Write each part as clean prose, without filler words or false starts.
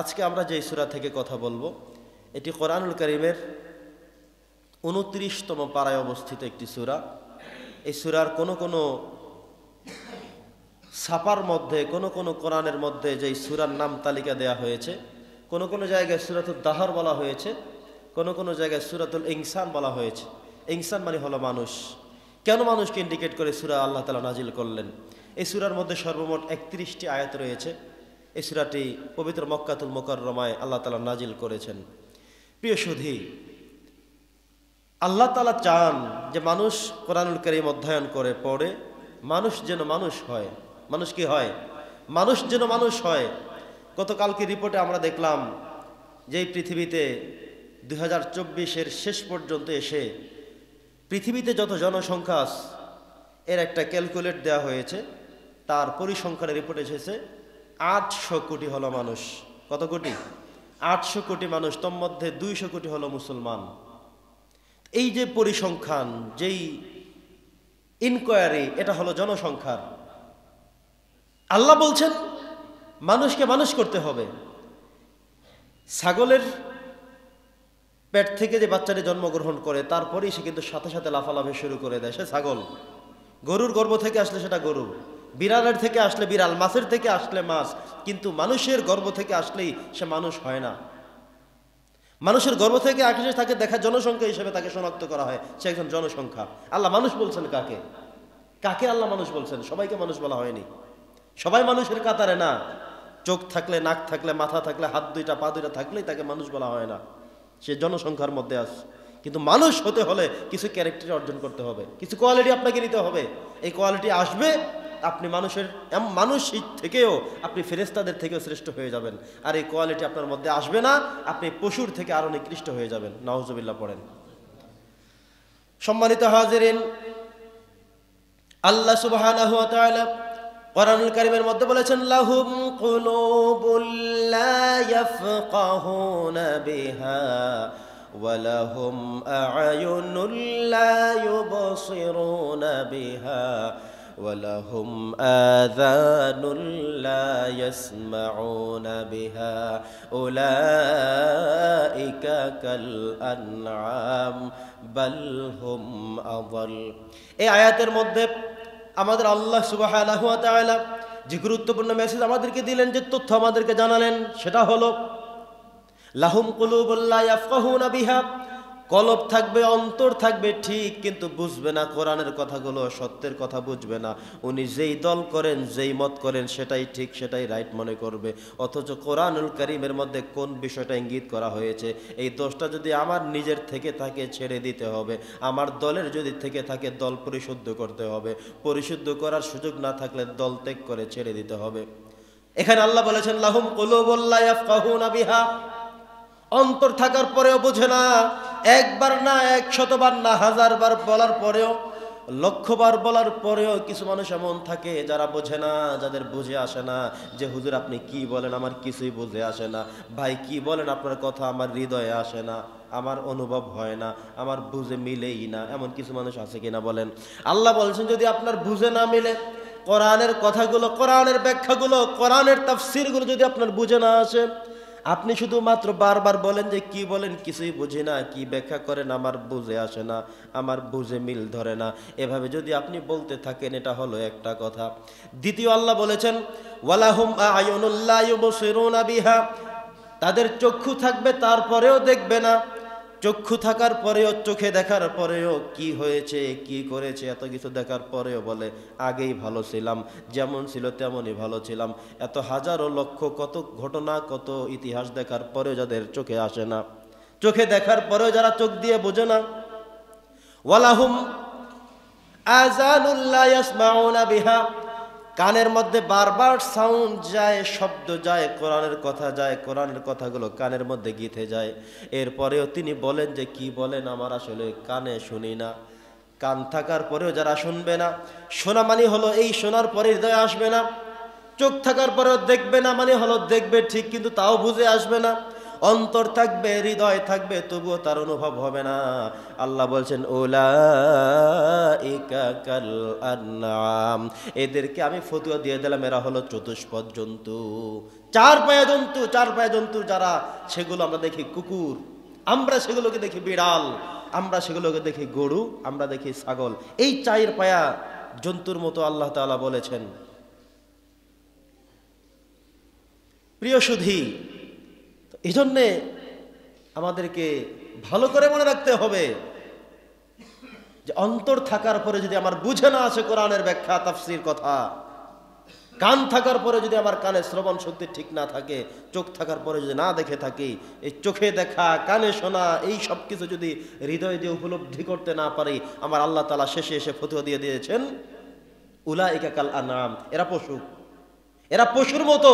আজকে আমরা যে সূরা থেকে কথা বলবো এটি কোরআনুল কারীমের ২৯তম পারায় অবস্থিত একটি সূরা। এই সূরার কোনো ছাপার মধ্যে কোনো কোরআনের মধ্যে যেই সূরার নাম তালিকা দেয়া হয়েছে, কোনো জায়গায় সূরাতুদ দাহর বলা হয়েছে, কোনো জায়গায় সূরাতুল ইনসান বলা হয়েছে। ইনসান মানে হলো মানুষ। কেন মানুষকে ইন্ডিকেট করে সূরা আল্লাহ তাআলা নাজিল করলেন? এই সূরার মধ্যে সর্বমোট ৩১টি আয়াত রয়েছে। এই সূরাটি পবিত্র মক্কাতুল মুকাররমায় আল্লাহ তাআলা নাজিল করেছেন। প্রিয় সুধী, আল্লাহ তাআলা চান যে মানুষ কোরআনুল কারীম অধ্যয়ন করে পড়ে মানুষ যেন মানুষ হয়। মানুষ কি হয়? মানুষ যেন মানুষ হয়। গতকালকে রিপোর্টে আমরা দেখলাম যে এই পৃথিবীতে ২০২৪-এর শেষ পর্যন্ত এসে পৃথিবীতে যত জনসংখ্যা এর একটা ক্যালকুলেট দেওয়া হয়েছে। তার পরিসংখ্যানের রিপোর্ট এসেছে ৮০০ কোটি হলো মানুষ। কত কোটি? ৮০০ কোটি মানুষ, তোর মধ্যে ২০০ কোটি হলো মুসলমান। এই যে পরিসংখ্যান, যেই ইনকোয়ারি, এটা হলো জনসংখ্যার। আল্লাহ বলছেন মানুষকে মানুষ করতে হবে। ছাগলের পেট থেকে যে বাচ্চাটি জন্মগ্রহণ করে তারপরেই সে কিন্তু সাথে সাথে লাফালাফি শুরু করে দেয়, সে ছাগল। গরুর গর্ভ থেকে আসলে সেটা গরু, বিড়ালের থেকে আসলে বিড়াল, মাছের থেকে আসলে মাছ। কিন্তু মানুষের গর্ভ থেকে আসলেই সে মানুষ হয় না। মানুষের গর্ভ থেকে আকাশে তাকে দেখা জনসংখ্যা হিসেবে তাকে শনাক্ত করা হয়, সে একজন জনসংখ্যা। আল্লাহ মানুষ বলছেন কাকে? কাকে আল্লাহ মানুষ বলছেন? সবাইকে মানুষ বলা হয়নি। সবাই মানুষের কাতারে না। চোখ থাকলে, নাক থাকলে, মাথা থাকলে, হাত দুইটা পা দুইটা থাকলেই তাকে মানুষ বলা হয় না। সে জনসংখ্যার মধ্যে আছে। কিন্তু মানুষ হতে হলে কিছু ক্যারেক্টার অর্জন করতে হবে, কিছু কোয়ালিটি আপনাকে নিতে হবে। এই কোয়ালিটি আসবে, আপনি মানুষ থেকেও আপনি ফেরেশতাদের থেকেও শ্রেষ্ঠ হয়ে যাবেন। আর এই কোয়ালিটি আপনার মধ্যে আসবে না, আপনি পশুর থেকে আরো নিকৃষ্ট হয়ে যাবেন। নাউজুবিল্লাহ পড়েন। সম্মানিত হাজিরিন, আল্লাহ সুবহানাহু ওয়া তাআলা কোরআনুল কারীমের মধ্যে বলেছেন, লাহুম কুলুবুল লা ইয়াফকাহুনা বিহা ওয়া লাহুম আ'য়ুনুল লা ইউবসিরুনা বিহা ওয়া লাহুম আযানুল লা ইয়াসমাউনা বিহা উলাইকা কাল আনআম বাল হুম আযাল। এই আয়াতের মধ্যে আমাদের আল্লাহ সুবহানাহু ওয়া তাআলা যে গুরুত্বপূর্ণ মেসেজ আমাদেরকে দিলেন, যে তথ্য আমাদেরকে জানালেন, সেটা হলো লাহুম কুলুবুল লা ইয়াফকাহুনা বিহা। কলব থাকবে, অন্তর থাকবে ঠিক, কিন্তু বুঝবে না কোরআনের কথাগুলো, সত্যের কথা বুঝবে না। উনি যেই দল করেন, যেই মত করেন সেটাই ঠিক, সেটাই রাইট মনে করবে। অথচ কোরআনুল কারীমের মধ্যে কোন বিষয়টা ইঙ্গিত করা হয়েছে, এই দোষটা যদি আমার নিজের থেকে থাকে ছেড়ে দিতে হবে, আমার দলের যদি থেকে থাকে দল পরিশুদ্ধ করতে হবে, পরিশুদ্ধ করার সুযোগ না থাকলে দল ত্যাগ করে ছেড়ে দিতে হবে। এখানে আল্লাহ বলেছেন লাহুম কুলুবুল লা ইয়াফকাহুনা বিহা। অন্তর থাকার পরেও বোঝে না, একবার না, ১০০ বার না, ১০০০ বার বলার পরেও, ১০০০ বার বলার পরেও কিছু মানুষ এমন থাকে যারা বোঝে না, যাদের বুঝে আসে না যে হুজুর আপনি কি বলেন, আমার কিছুই বুঝে আসে না। ভাই কি বলেন, আপনার কথা আমার হৃদয়ে আসে না, আমার অনুভব হয় না, আমার বুঝে মিলেই না। এমন কিছু মানুষ আছে কিনা বলেন? আল্লাহ বলছেন যদি আপনার বুঝে না মিলে, কোরআনের কথাগুলো, কোরআনের ব্যাখ্যাগুলো, কোরআনের তাফসীরগুলো যদি আপনার বুঝে না আসে, আপনি শুধুমাত্র বারবার বলেন যে কি বলেন কিছুই বুঝি না, কি ব্যাখ্যা করেন আমার বুঝে আসে না, আমার বুঝে মিল ধরে না, এভাবে যদি আপনি বলতে থাকেন, এটা হলো একটা কথা। দ্বিতীয় আল্লাহ বলেছেন ওয়ালাহুম আ'য়ুনুল লা ইউবসিরুনা বিহা। তাদের চক্ষু থাকবে তারপরেও দেখবে না। চক্ষু থাকার পরেও, চোখে দেখার পরেও কি হয়েছে, কি করেছে, এত কিছু দেখার পরেও বলে আগেই ভালো ছিলাম, যেমন ছিল তেমনই ভালো ছিলাম। এত হাজারো লক্ষ কত ঘটনা, কত ইতিহাস দেখার পরেও যাদের চোখে আসে না, চোখে দেখার পরেও যারা চোখ দিয়ে বোঝে না। ওয়ালাহুম আযানুল লা ইয়াসমাউনা বিহা। কানের মধ্যে বারবার সাউন্ড যায়, শব্দ যায়, কোরআনের কথা যায়, কোরআনের কথাগুলো কানের মধ্যে গেঁথে যায়। এরপরেও তিনি বলেন যে কি বলেন আমার আসলে কানে শুনি না। কান থাকার পরেও যারা শুনবে না, শোনা মানে হলো এই শোনার পরে হৃদয়ে আসবে না। চোখ থাকার পরেও দেখবে না মানে হলো দেখবে ঠিক, কিন্তু তাও বুঝে আসবে না। অন্তর থাকবে, হৃদয় থাকবে, তবুও তার অনুভব হবে না। আল্লাহ বলছেন উলাইকা কাল আনআম, এদেরকে আমি ফতোয়া দিয়ে দিলাম এরা হলো চতুষ্পদ জন্তু, চার পায়া জন্তু। চার পায়া জন্তু যারা, সেগুলো আমরা দেখি কুকুর, আমরা সেগুলোকে দেখি বিড়াল, আমরা সেগুলোকে দেখি গরু, আমরা দেখি ছাগল। এই চার পায়া জন্তুর মতো আল্লাহ তাআলা বলেছেন। প্রিয় সুধী, এই জন্যে আমাদেরকে ভালো করে মনে রাখতে হবে যে অন্তর থাকার পরে যদি আমার বুঝে না আসে কোরআনের ব্যাখ্যা তাফসীর কথা, কান থাকার পরে যদি আমার কানে শ্রবণ শক্তি ঠিক না থাকে, চোখ থাকার পরে যদি না দেখে থাকি, এই চোখে দেখা, কানে শোনা, এই সব কিছু যদি হৃদয় দিয়ে উপলব্ধি করতে না পারি, আমার আল্লাহ তাআলা শেষে এসে ফতোয়া দিয়ে দিয়েছেন উলাইকা কাল আনআম, এরা পশু, এরা পশুর মতো।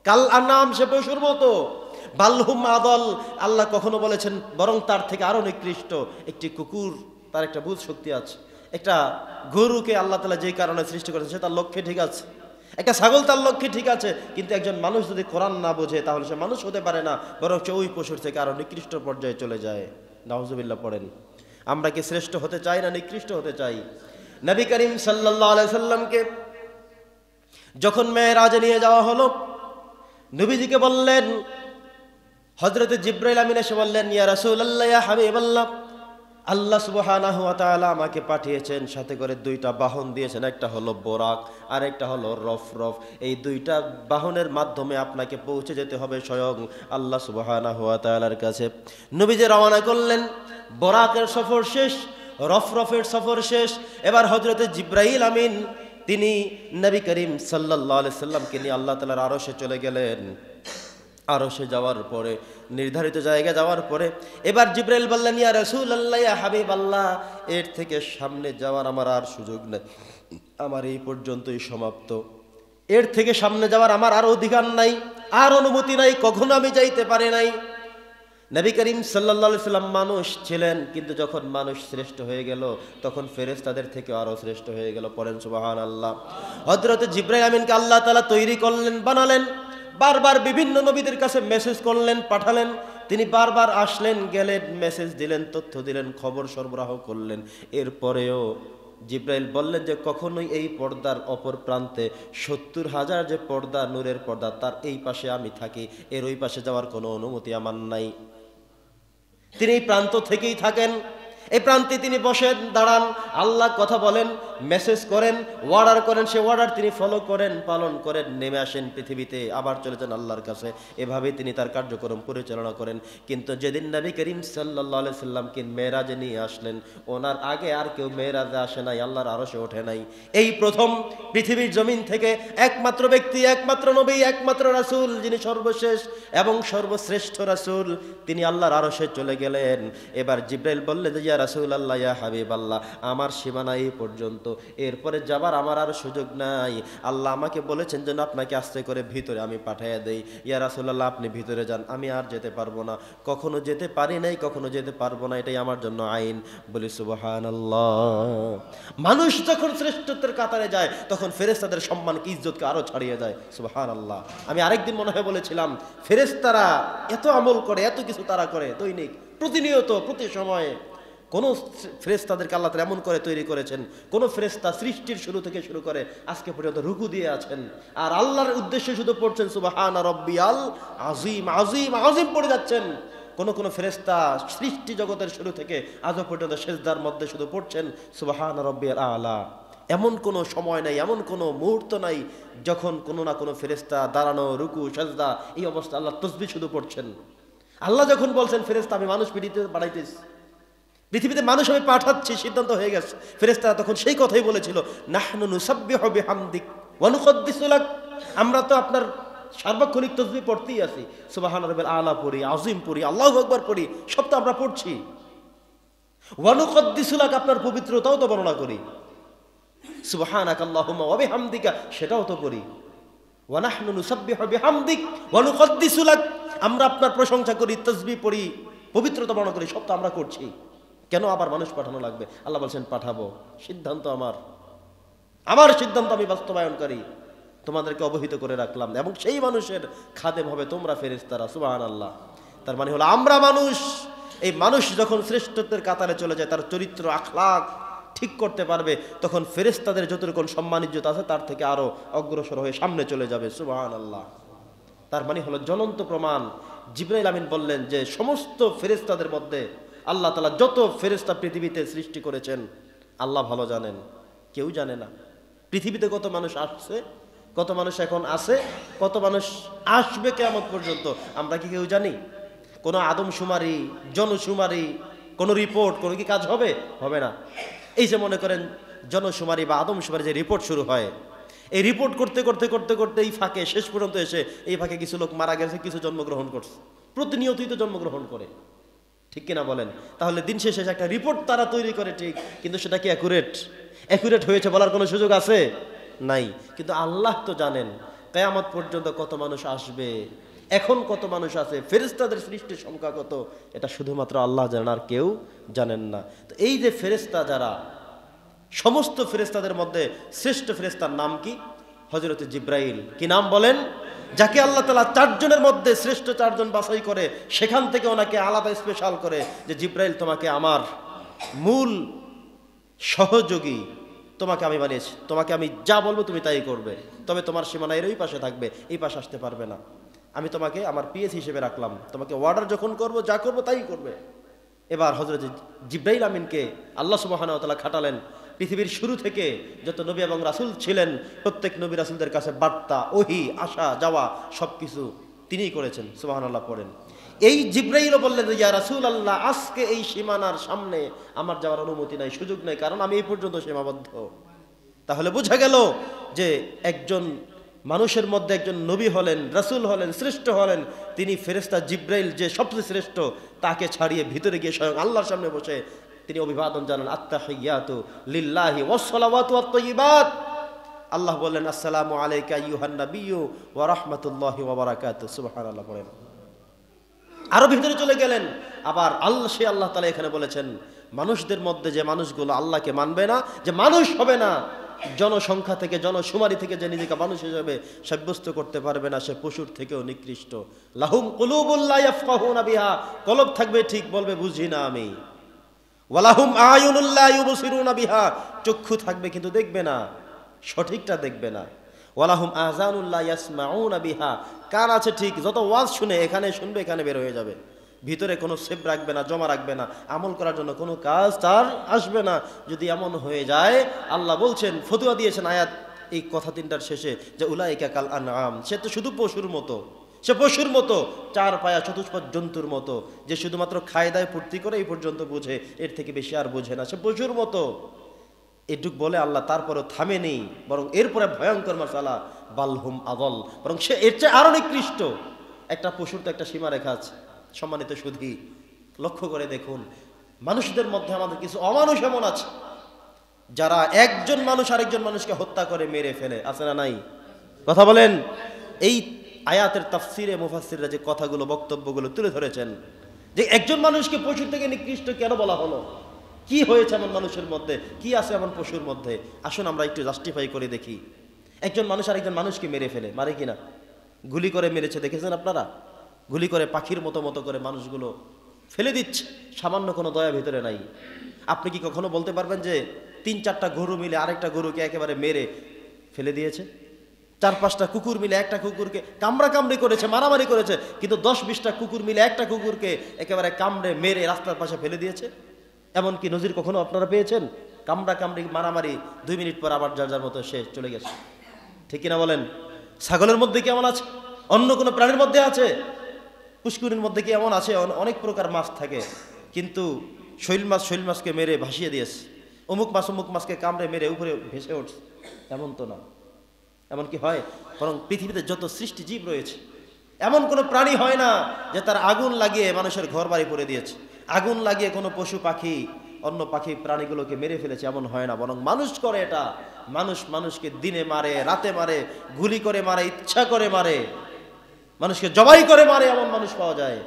কাল আনআম, সে পশুর মতো। বালহুম আদল, আল্লাহ কখনো বলেছেন বরং তার থেকে আরো নিকৃষ্ট। একটি কুকুর, তার একটা বুঝ শক্তি আছে। একটা গরুকে আল্লাহ তাআলা যে কারণে সৃষ্টি করেছে সে তার লক্ষ্যে ঠিক আছে, একটা ছাগল তার লক্ষ্যে ঠিক আছে, কিন্তু একজন মানুষ যদি কোরআন না বোঝে তাহলে সে মানুষ হতে পারে না, বরং সে ওই পশুর থেকে আরো নিকৃষ্ট পর্যায়ে চলে যায়। নাউজুবিল্লাহ পড়েন। আমরা কি শ্রেষ্ঠ হতে চাই না নিকৃষ্ট হতে চাই? নবী করিম সাল্লাল্লাহু আলাইহি সাল্লামকে যখন মেরাজে নিয়ে যাওয়া হলো, নবীজিকে বললেন, হযরত জিবরাইল আমিন এসে বললেন, ইয়া রাসূলুল্লাহ, ইয়া হাবিবাল্লাহ, আল্লাহ সুবহানাহু ওয়া তাআলা আমাকে পাঠিয়েছেন, সাথে করে দুইটা বাহন দিয়েছেন, একটা হলো বোরাক আর একটা হলো রফরফ। এই দুইটা বাহনের মাধ্যমে আপনাকে পৌঁছে যেতে হবে স্বয়ং আল্লাহ সুবহানাহু ওয়া তাআলার কাছে। নবীজি রওনা করলেন, বোরাকের সফর শেষ, রফরফের সফর শেষ। এবার হযরত জিবরাইল আমিন তিনি নবী করিম সাল্লাল্লাহু আলাইহি সাল্লামকে নিয়ে আল্লাহ তাআলার আরশে চলে গেলেন। আরশে যাওয়ার পরে, নির্ধারিত জায়গায় যাওয়ার পরে, এবার জিবরাইল বললেন, ইয়া রাসূলুল্লাহ, ইয়া হাবিবাল্লাহ, এর থেকে সামনে যাওয়ার আমার আর সুযোগ নেই, আমার এই পর্যন্তই সমাপ্ত। এর থেকে সামনে যাওয়ার আমার আর অধিকার নাই, আর অনুমতি নাই, কখনো আমি যাইতে পারি নাই। নবী করিম সাল্লাল্লাহু আলাইহি সাল্লাম মানুষ ছিলেন, কিন্তু যখন মানুষ শ্রেষ্ঠ হয়ে গেল তখন ফেরেশতাদের থেকে আরো শ্রেষ্ঠ হয়ে গেল। পড়েন সুবহানাল্লাহ। হযরত জিবরাইল আমিনকে আল্লাহ তাআলা তৈরি করলেন, বানালেন, বারবার বিভিন্ন নবীদের কাছে মেসেজ করলেন, পাঠালেন। তিনি বারবার আসলেন, গেলেন, মেসেজ দিলেন, তথ্য দিলেন, খবর সরবরাহ করলেন। এরপরেও জিবরাইল বললেন যে কখনোই এই পর্দার অপর প্রান্তে ৭০,০০০ যে পর্দা, নূরের পর্দা, তার এই পাশে আমি থাকি, এর ওই পাশে যাওয়ার কোনো অনুমতি আমার নাই। তিনি এই প্রান্ত থেকেই থাকেন, এই প্রান্তে তিনি বসেন, দাঁড়ান, আল্লাহ কথা বলেন, মেসেজ করেন, অর্ডার করেন, সে অর্ডার তিনি ফলো করেন, পালন করেন, নেমে আসেন পৃথিবীতে, আবার চলে যান আল্লাহর কাছে। এভাবেই তিনি তার কার্যক্রম পরিচালনা করেন। কিন্তু যেদিন নবী করিম সাল্লাল্লাহু আলাইহি সাল্লামকে মেরাজে নিয়ে আসলেন, ওনার আগে আর কেউ মেরাজে আসে নাই, আল্লাহর আরশে ওঠে নাই। এই প্রথম পৃথিবীর জমিন থেকে একমাত্র ব্যক্তি, একমাত্র নবী, একমাত্র রাসূল, যিনি সর্বশেষ এবং সর্বশ্রেষ্ঠ রাসূল, তিনি আল্লাহর আরশে চলে গেলেন। এবার জিবরাইল বললেন, ইয়া রাসূলুল্লাহ, ইয়া হাবিবাল্লাহ, আমার সীমানা এই পর্যন্ত, এরপরে যাবার আমার আর সুযোগ নাই। আল্লাহ আমাকে বলেছেন যেন আপনাকে আস্তে করে ভিতরে আমি পাঠিয়ে দেই। ইয়া রাসূলুল্লাহ, আপনি ভিতরে যান, আমি আর যেতে পারবো না, কখনো যেতে পারি নাই, কখনো যেতে পারবো না, এটাই আমার জন্য আইন। বলি সুবহানাল্লাহ। মানুষ যখন শ্রেষ্ঠত্বের কাতারে যায় তখন ফেরেশতাদের সম্মানকে, ইজ্জতকে আরো ছাড়িয়ে যায়। সুবহানাল্লাহ। আমি আরেকদিন মনে হয় বলেছিলাম, ফেরেশতারা এত আমল করে, এত কিছু তারা করে দৈনিক, প্রতিনিয়ত, প্রতি সময়ে। কোন ফেরেশতাদেরকে আল্লাহ তাআলা এমন করে তৈরি করেছেন, কোন ফেরেশতা সৃষ্টির শুরু থেকে শুরু করে আজকে পর্যন্ত রুকু দিয়ে আছেন, আর আল্লাহর উদ্দেশ্যে শুধু পড়ছেন সুবহানা রাব্বিয়াল আযীম, আযীম, আযীম পড়ে যাচ্ছেন। কোন কোন ফেরেশতা সৃষ্টি জগতের শুরু থেকে আজও পর্যন্ত সিজদার মধ্যে শুধু পড়ছেন সুবহানা রাব্বিয়াল আলা। এমন কোনো সময় নাই, এমন কোনো মুহূর্ত নাই যখন কোনো না কোনো ফেরেশতা দাঁড়ানো, রুকু, সিজদা, এই অবস্থা আল্লাহ তাসবিহ শুধু পড়ছেন। আল্লাহ যখন বলছেন ফেরেশতা আমি মানুষ পৃথিবীতে বাড়াইতেছি, পৃথিবীতে মানুষ আমি পাঠাচ্ছি, সিদ্ধান্ত হয়ে গেছে, ফেরেশতারা তখন সেই কথাই বলেছিল, নাহনু নুসাব্বিহু বিহামদিক ওয়া নুকদ্দিসু লাক, আমরা তো আপনার সার্বক্ষণিক তাসবিহ পড়তেই আছি, সুবহানা রাব্বিল আলা পড়ি, আযীম পড়ি, আল্লাহু আকবার পড়ি, সব তো আমরা পড়ছি। ওয়া নুকদ্দিসু লাক, আপনার পবিত্রতাও তো বর্ণনা করি, সুবহানাকাল্লাহুম্মা ওয়া বিহামদিকা, সেটাও তো করি। ওয়া নাহনু নুসাব্বিহু বিহামদিক ওয়া নুকদ্দিসু লাক, আমরা আপনার প্রশংসা করি, তাসবিহ পড়ি, পবিত্রতা বর্ণনা করি, সব তো আমরা করছি, কেন আবার মানুষ পাঠানো লাগবে? আল্লাহ বলছেন পাঠাবো, সিদ্ধান্ত আমার, আমার সিদ্ধান্ত আমি বাস্তবায়নকারী। তোমাদেরকে অবহিত করে রাখলাম, এবং সেই মানুষের খাদেম হবে তোমরা ফেরেশতারা। সুবহানাল্লাহ। তার মানে হলো আমরা মানুষ, এই মানুষ যখন শ্রেষ্ঠত্বের কাতারে চলে যায়, তার চরিত্র আখলাক ঠিক করতে পারবে, তখন ফেরেশতাদের যতটুকু সম্মান ইজ্জত আছে তার থেকে আরো অগ্রসর হয়ে সামনে চলে যাবে। সুবহানাল্লাহ। তার মানে হলো জ্বলন্ত প্রমাণ। জিবরাইল আমিন বললেন যে সমস্ত ফেরেশতাদের মধ্যে আল্লাহ তাআলা যত ফেরেশতা পৃথিবীতে সৃষ্টি করেছেন আল্লাহ ভালো জানেন, কেউ জানে না। পৃথিবীতে কত মানুষ আসছে, কত মানুষ এখন আছে, কত মানুষ আসবে কিয়ামত পর্যন্ত, আমরা কি কেউ জানি? কোনো আদমশুমারি, জনশুমারি, কোনো রিপোর্ট, কোনো কি কাজ হবে? হবে না। এই যে মনে করেন জনশুমারি বা আদমশুমারি যে রিপোর্ট শুরু হয়, এই রিপোর্ট করতে করতে করতে করতে এই ফাঁকে শেষ পর্যন্ত এসে এই ফাঁকে কিছু লোক মারা গেছে, কিছু জন্মগ্রহণ করছে। প্রতিনিয়তই তো জন্মগ্রহণ করে, ঠিক কিনা বলেন? তাহলে দিন শেষে একটা রিপোর্ট তারা তৈরি করে ঠিক, কিন্তু সেটা কি অ্যাকুরেট হয়েছে বলার কোনো সুযোগ আছে? নাই। কিন্তু আল্লাহ তো জানেন কিয়ামত পর্যন্ত কত মানুষ আসবে, এখন কত মানুষ আছে, ফেরেশতাদের সৃষ্টির সংখ্যা কত, এটা শুধুমাত্র আল্লাহ জানেন, আর কেউ জানেন না। তো এই যে ফেরেশতা যারা, সমস্ত ফেরেশতাদের মধ্যে শ্রেষ্ঠ ফেরেশতার নাম কি? হযরত জিবরাইল। কি নাম বলেন? যাকে আল্লাহ তাআলা 4 জনের মধ্যে শ্রেষ্ঠ 4 জন বাছাই করে, সেখান থেকে ওনাকে আলাদা স্পেশাল করে যে জিবরাইল তোমাকে আমার মূল সহযোগী, তোমাকে আমি বানিয়েছি, তোমাকে আমি যা বলবো তুমি তাই করবে, তবে তোমার সীমানা এর ওই পাশে থাকবে, এই পাশে আসতে পারবে না। আমি তোমাকে আমার পিএস হিসেবে রাখলাম, তোমাকে অর্ডার যখন করব যা করব তাই করবে। এবার হযরত জিবরাইল আমিনকে আল্লাহ সুবহানাহু ওয়া তাআলা খাটালেন। পৃথিবীর শুরু থেকে যত নবী এবং রাসূল ছিলেন, প্রত্যেক নবী রাসূলদের কাছে বার্তা, ওহী, আসা যাওয়া সবকিছু তিনিই করেছেন। সুবহানাল্লাহ পড়েন। এই জিবরাইলও বললেন যে ইয়া রাসূলুল্লাহ, আজকে এই সীমানার সামনে আমার যাওয়ার অনুমতি নাই, সুযোগ নাই, কারণ আমি এই পর্যন্ত সীমাবদ্ধ। তাহলে বোঝা গেল যে একজন মানুষের মধ্যে একজন নবী হলেন, রাসূল হলেন, শ্রেষ্ঠ হলেন, তিনি ফেরেশতা জিবরাইল যে সবচেয়ে শ্রেষ্ঠ, তাকে ছাড়িয়ে ভিতরে গিয়ে স্বয়ং আল্লাহর সামনে বসে তিনি অভিবাদন জানান, আত্তাহিয়াতু লিল্লাহি ওয়াস সালাওয়াতু ওয়াত তাইয়্যিবাত। আল্লাহ বললেন আসসালামু আলাইকা আইয়ুহান নাবিয়্যু ওয়া রাহমাতুল্লাহি ওয়া বারাকাতুহু। সুবহানাল্লাহ পড়েন। আরো ভিতরে চলে গেলেন। আবার আল্লাহ তাআলা এখানে বলেছেন মানুষদের মধ্যে যে মানুষগুলো আল্লাহকে মানবে না, যে মানুষ হবে না, জনসংখ্যা থেকে, জনশুমারি থেকে যে নিজেকে মানুষ হিসেবে সাব্যস্ত করতে পারবে না, সে পশুর থেকেও নিকৃষ্ট। লাহুম কুলুবুল লা ইয়াফকাহুনা বিহা, কলব থাকবে ঠিক, বলবে বুঝি না আমি। ওয়ালাহুম আয়ুনুল লা ইউবসিরুনা বিহা, চক্ষু থাকবে কিন্তু দেখবে না, সঠিকটা দেখবে না। ওয়ালাহুম আযানুল লা ইয়াসমাউনা বিহা, কান আছে ঠিক, যত ওয়াজ শুনে এখানে শুনবে, এখানে বের হয়ে যাবে, ভিতরে কোনো সেভ রাখবে না, জমা রাখবে না, আমল করার জন্য কোনো কাজ তার আসবে না। যদি এমন হয়ে যায়, আল্লাহ বলছেন, ফতোয়া দিয়েছেন আয়াত এই কথা তিনটার শেষে, যে উলাইকা কাল আনআম, সে তো শুধু পশুর মতো, সে পশুর মতো, 4 পায়া চতুষ্পদ জন্তুর মতো, যে শুধুমাত্র খায় দায় ফুর্তি করে এই পর্যন্ত বোঝে, এর থেকে বেশি আর বোঝে না, সে পশুর মতো। এটুক বলে আল্লাহ তারপরও থামেনি, বরং এরপরে ভয়ঙ্কর মাসালা, বালহুম আদল, বরং সে এর চেয়ে আরো নিকৃষ্ট। একটা পশুর তো একটা সীমা রেখা আছে। সম্মানিত সুধী, লক্ষ্য করে দেখুন, মানুষদের মধ্যে আমাদের কিছু অমানুষ এমন আছে যারা একজন মানুষ আরেকজন মানুষকে হত্যা করে মেরে ফেলে, আছে না নাই? কথা বলেন। এই আয়াতের তাফসিরে মুফাসসিররা যে কথাগুলো, বক্তব্যগুলো তুলে ধরেছেন, যে একজন মানুষকে পশুর থেকে নিকৃষ্ট কেন বলা হলো, কি হয়েছে এমন মানুষের মধ্যে, কি আছে এমন পশুর মধ্যে, আসুন আমরা একটু জাস্টিফাই করে দেখি। একজন মানুষ আরেকজন মানুষকে মেরে ফেলে, মারে কিনা? গুলি করে মেরেছে, দেখেছেন আপনারা? গুলি করে পাখির মতো মতো করে মানুষগুলো ফেলে দিচ্ছে, সামান্য কোনো দয়া ভিতরে নাই। আপনি কি কখনো বলতে পারবেন যে 3-4টা গরু মিলে আরেকটা গরুকে একেবারে মেরে ফেলে দিয়েছে? 4-5টা কুকুর মিলে একটা কুকুরকে কামড়াকামড়ি করেছে, মারামারি করেছে, কিন্তু 10-20টা কুকুর মিলে একটা কুকুরকে একেবারে কামড়ে মেরে রাস্তার পাশে ফেলে দিয়েছে? এমন কি নজির কখনো আপনারা পেয়েছেন? কামড়াকামড়ি, মারামারি, 2 মিনিট পর আবার যার যার মতো সে চলে গেছে, ঠিক কিনা বলেন? ছাগলের মধ্যে কি এমন আছে? অন্য কোনো প্রাণীর মধ্যে আছে? পুষ্করিণীর মধ্যে কি এমন আছে? অনেক প্রকার মাছ থাকে, কিন্তু শৈল মাছকে মেরে ভাসিয়ে দিয়েছে, অমুক মাছকে কামড়ে মেরে উপরে ভেসে উঠছে, এমন তো না। এমন কি হয়? বরং পৃথিবীতে যত সৃষ্টি জীব রয়েছে, এমন কোনো প্রাণী হয় না যে তার আগুন লাগিয়ে মানুষের ঘর বাড়ি করে দিয়েছে, আগুন লাগিয়ে কোনো পশু পাখি অন্য পাখি প্রাণীগুলোকে মেরে ফেলেছে, এমন হয় না। বরং মানুষ করে এটা। মানুষকে দিনে মারে, রাতে মারে, গুলি করে মারে, ইচ্ছা করে মারে, মানুষকে জবাই করে মারে, এমন মানুষ পাওয়া যায়,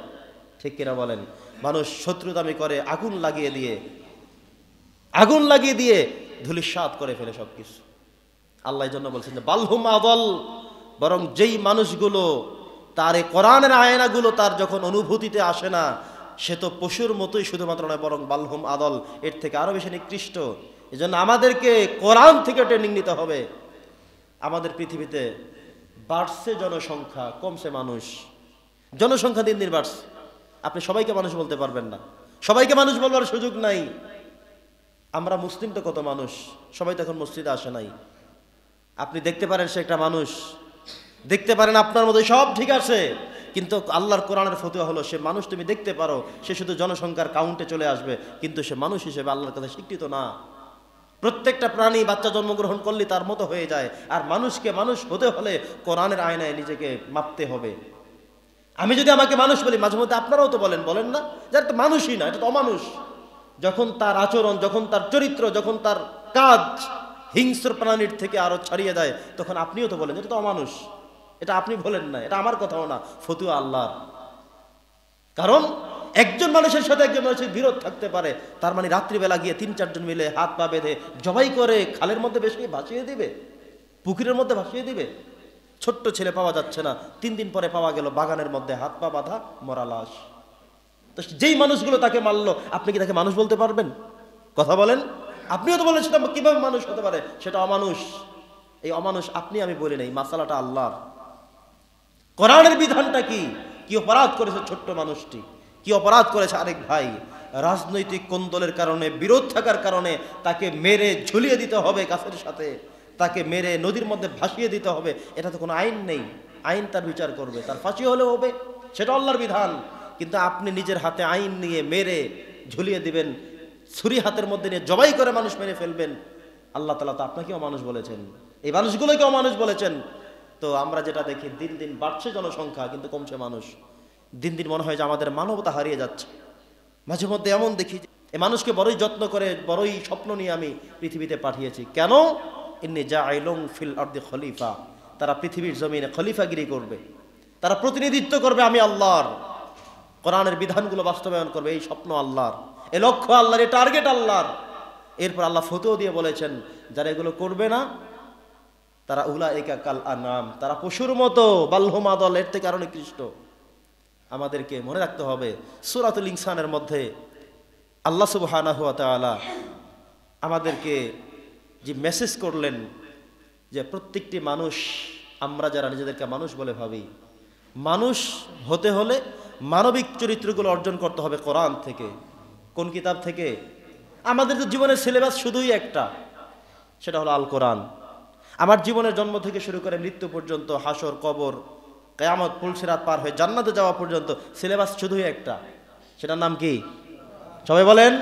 ঠিক কিনা বলেন? মানুষ শত্রুতামি করে, আগুন লাগিয়ে দিয়ে ধূলিসাৎ করে ফেলে সবকিছু। আল্লাহ এই জন্য বলছেন যে বালহুম আদল, বরং যেই মানুষগুলো তার এই কোরআনের আয়নাগুলো তার যখন অনুভূতিতে আসে না, সে তো পশুর মতোই শুধুমাত্র নয়, বরং বালহুম আদল, এর থেকে আরো বেশি নিকৃষ্ট। এই জন্য আমাদেরকে কোরআন থেকে ট্রেনিং নিতে হবে। আমাদের পৃথিবীতে বাড়ছে জনসংখ্যা, কমছে মানুষ। জনসংখ্যা দিন দিন বাড়ছে। আপনি সবাইকে মানুষ বলতে পারবেন না, সবাইকে মানুষ বলবার সুযোগ নাই। আমরা মুসলিম তো কত মানুষ, সবাই তো এখন মসজিদে আসে নাই। আপনি দেখতে পারেন সে একটা মানুষ, দেখতে পারেন আপনার মধ্যে সব ঠিক আছে, কিন্তু আল্লাহর কোরআনের ফতোয়া হলো সে মানুষ তুমি দেখতে পারো, সে শুধু জনসংখ্যার কাউন্টে চলে আসবে, কিন্তু সে মানুষ হিসেবে আল্লাহর কাছে স্বীকৃত না। প্রত্যেকটা প্রাণী বাচ্চা জন্মগ্রহণ করলে তার মতো হয়ে যায়, আর মানুষকে মানুষ হতে হলে কোরআনের আয়নায় নিজেকে মাপতে হবে। আমি যদি আমাকে মানুষ বলি, মাঝে মধ্যে আপনারাও তো বলেন, বলেন না যে এটা তো মানুষই না, এটা তো অমানুষ। যখন তার আচরণ, যখন তার চরিত্র, যখন তার কাজ হিংস্র প্রাণীর থেকে আরো ছাড়িয়ে যায়, তখন আপনিও তো বলেন এটা তো অমানুষ। এটা আপনি বলেন না, এটা আমার কথাও না, ফতুয়া আল্লাহর। কারণ একজন মানুষের সাথে একজন মানুষের বিরোধ থাকতে পারে, তার মানে রাত্রিবেলা গিয়ে 3-4 জন মিলে হাত পা বেঁধে জবাই করে খালের মধ্যে বেশি ভাসিয়ে দিবে, পুকুরের মধ্যে ভাসিয়ে দিবে। ছোট্ট ছেলে পাওয়া যাচ্ছে না, 3 দিন পরে পাওয়া গেল বাগানের মধ্যে হাত পা বাঁধা মরা লাশ। তো যেই মানুষগুলো তাকে মারলো, আপনি কি তাকে মানুষ বলতে পারবেন? কথা বলেন। আপনিও তো বলেন সেটা কিভাবে মানুষ হতে পারে, সেটা অমানুষ। এই অমানুষ আপনি আমি বলি নাই, মাসালাটা আল্লাহর। কোরআনের বিধানটা কি? কি অপরাধ করেছে ছোট্ট মানুষটি, কি অপরাধ করেছে আরেক ভাই? রাজনৈতিক কোন্দলের কারণে, বিরোধ থাকার কারণে তাকে মেরে ঝুলিয়ে দিতে হবে গাছের সাথে, তাকে মেরে নদীর মধ্যে ভাসিয়ে দিতে হবে। এটা তো কোনো আইন নেই, আইন তার বিচার করবে, তার ফাঁসি হলেও হবে, সেটা আল্লাহর বিধান। কিন্তু আপনি নিজের হাতে আইন নিয়ে মেরে ঝুলিয়ে দিবেন, ছুরি হাতের মধ্যে নিয়ে জবাই করে মানুষ মেরে ফেলবেন। আল্লাহ তাআলা তো আপনাকেও মানুষ বলেছেন, এই মানুষগুলোকেও মানুষ বলেছেন। তো আমরা যেটা দেখি, দিন দিন বাড়ছে জনসংখ্যা কিন্তু কমছে মানুষ। দিন দিন মনে হয় যে আমাদের মানবতা হারিয়ে যাচ্ছে। মাঝে মধ্যে এমন দেখি যে এই মানুষকে বড়ই যত্ন করে, বড়ই স্বপ্ন নিয়ে আমি পৃথিবীতে পাঠিয়েছি। কেন? ইন্নী জাইলুন ফিল আরদি খলিফা। তারা পৃথিবীর জমিনে খলিফাগিরি করবে, তারা প্রতিনিধিত্ব করবে আমি আল্লাহর। কোরআনের বিধানগুলো বাস্তবায়ন করবে, এই স্বপ্ন আল্লাহর, এই লক্ষ্য আল্লাহর, এই টার্গেট আল্লাহর। এরপর আল্লাহ ফতোয়া দিয়ে বলেছেন, যারা এগুলো করবে না তারা উলাইকা কাল আনাম, তারা পশুর মতো, বালহুম আদল, এর থেকে আরো নিকৃষ্ট। আমাদেরকে মনে রাখতে হবে, সূরাতুল ইনসানের মধ্যে আল্লাহ সুবহানাহু ওয়া তাআলা আমাদেরকে যে মেসেজ করলেন যে প্রত্যেকটি মানুষ, আমরা যারা নিজেদেরকে মানুষ বলে ভাবি, মানুষ হতে হলে মানবিক চরিত্রগুলো অর্জন করতে হবে কোরআন থেকে। কোন কিতাব থেকে? আমাদের তো জীবনের সিলেবাস শুধুই একটা, সেটা হলো আল কোরআন। আমার জীবনের জন্ম থেকে শুরু করে মৃত্যু পর্যন্ত, হাসর, কবর, কিয়ামত, পুলসিরাত পার হয়ে জান্নাতে যাওয়া পর্যন্ত সিলেবাস শুধুই একটা, সেটার নাম কি? সবাই বলেন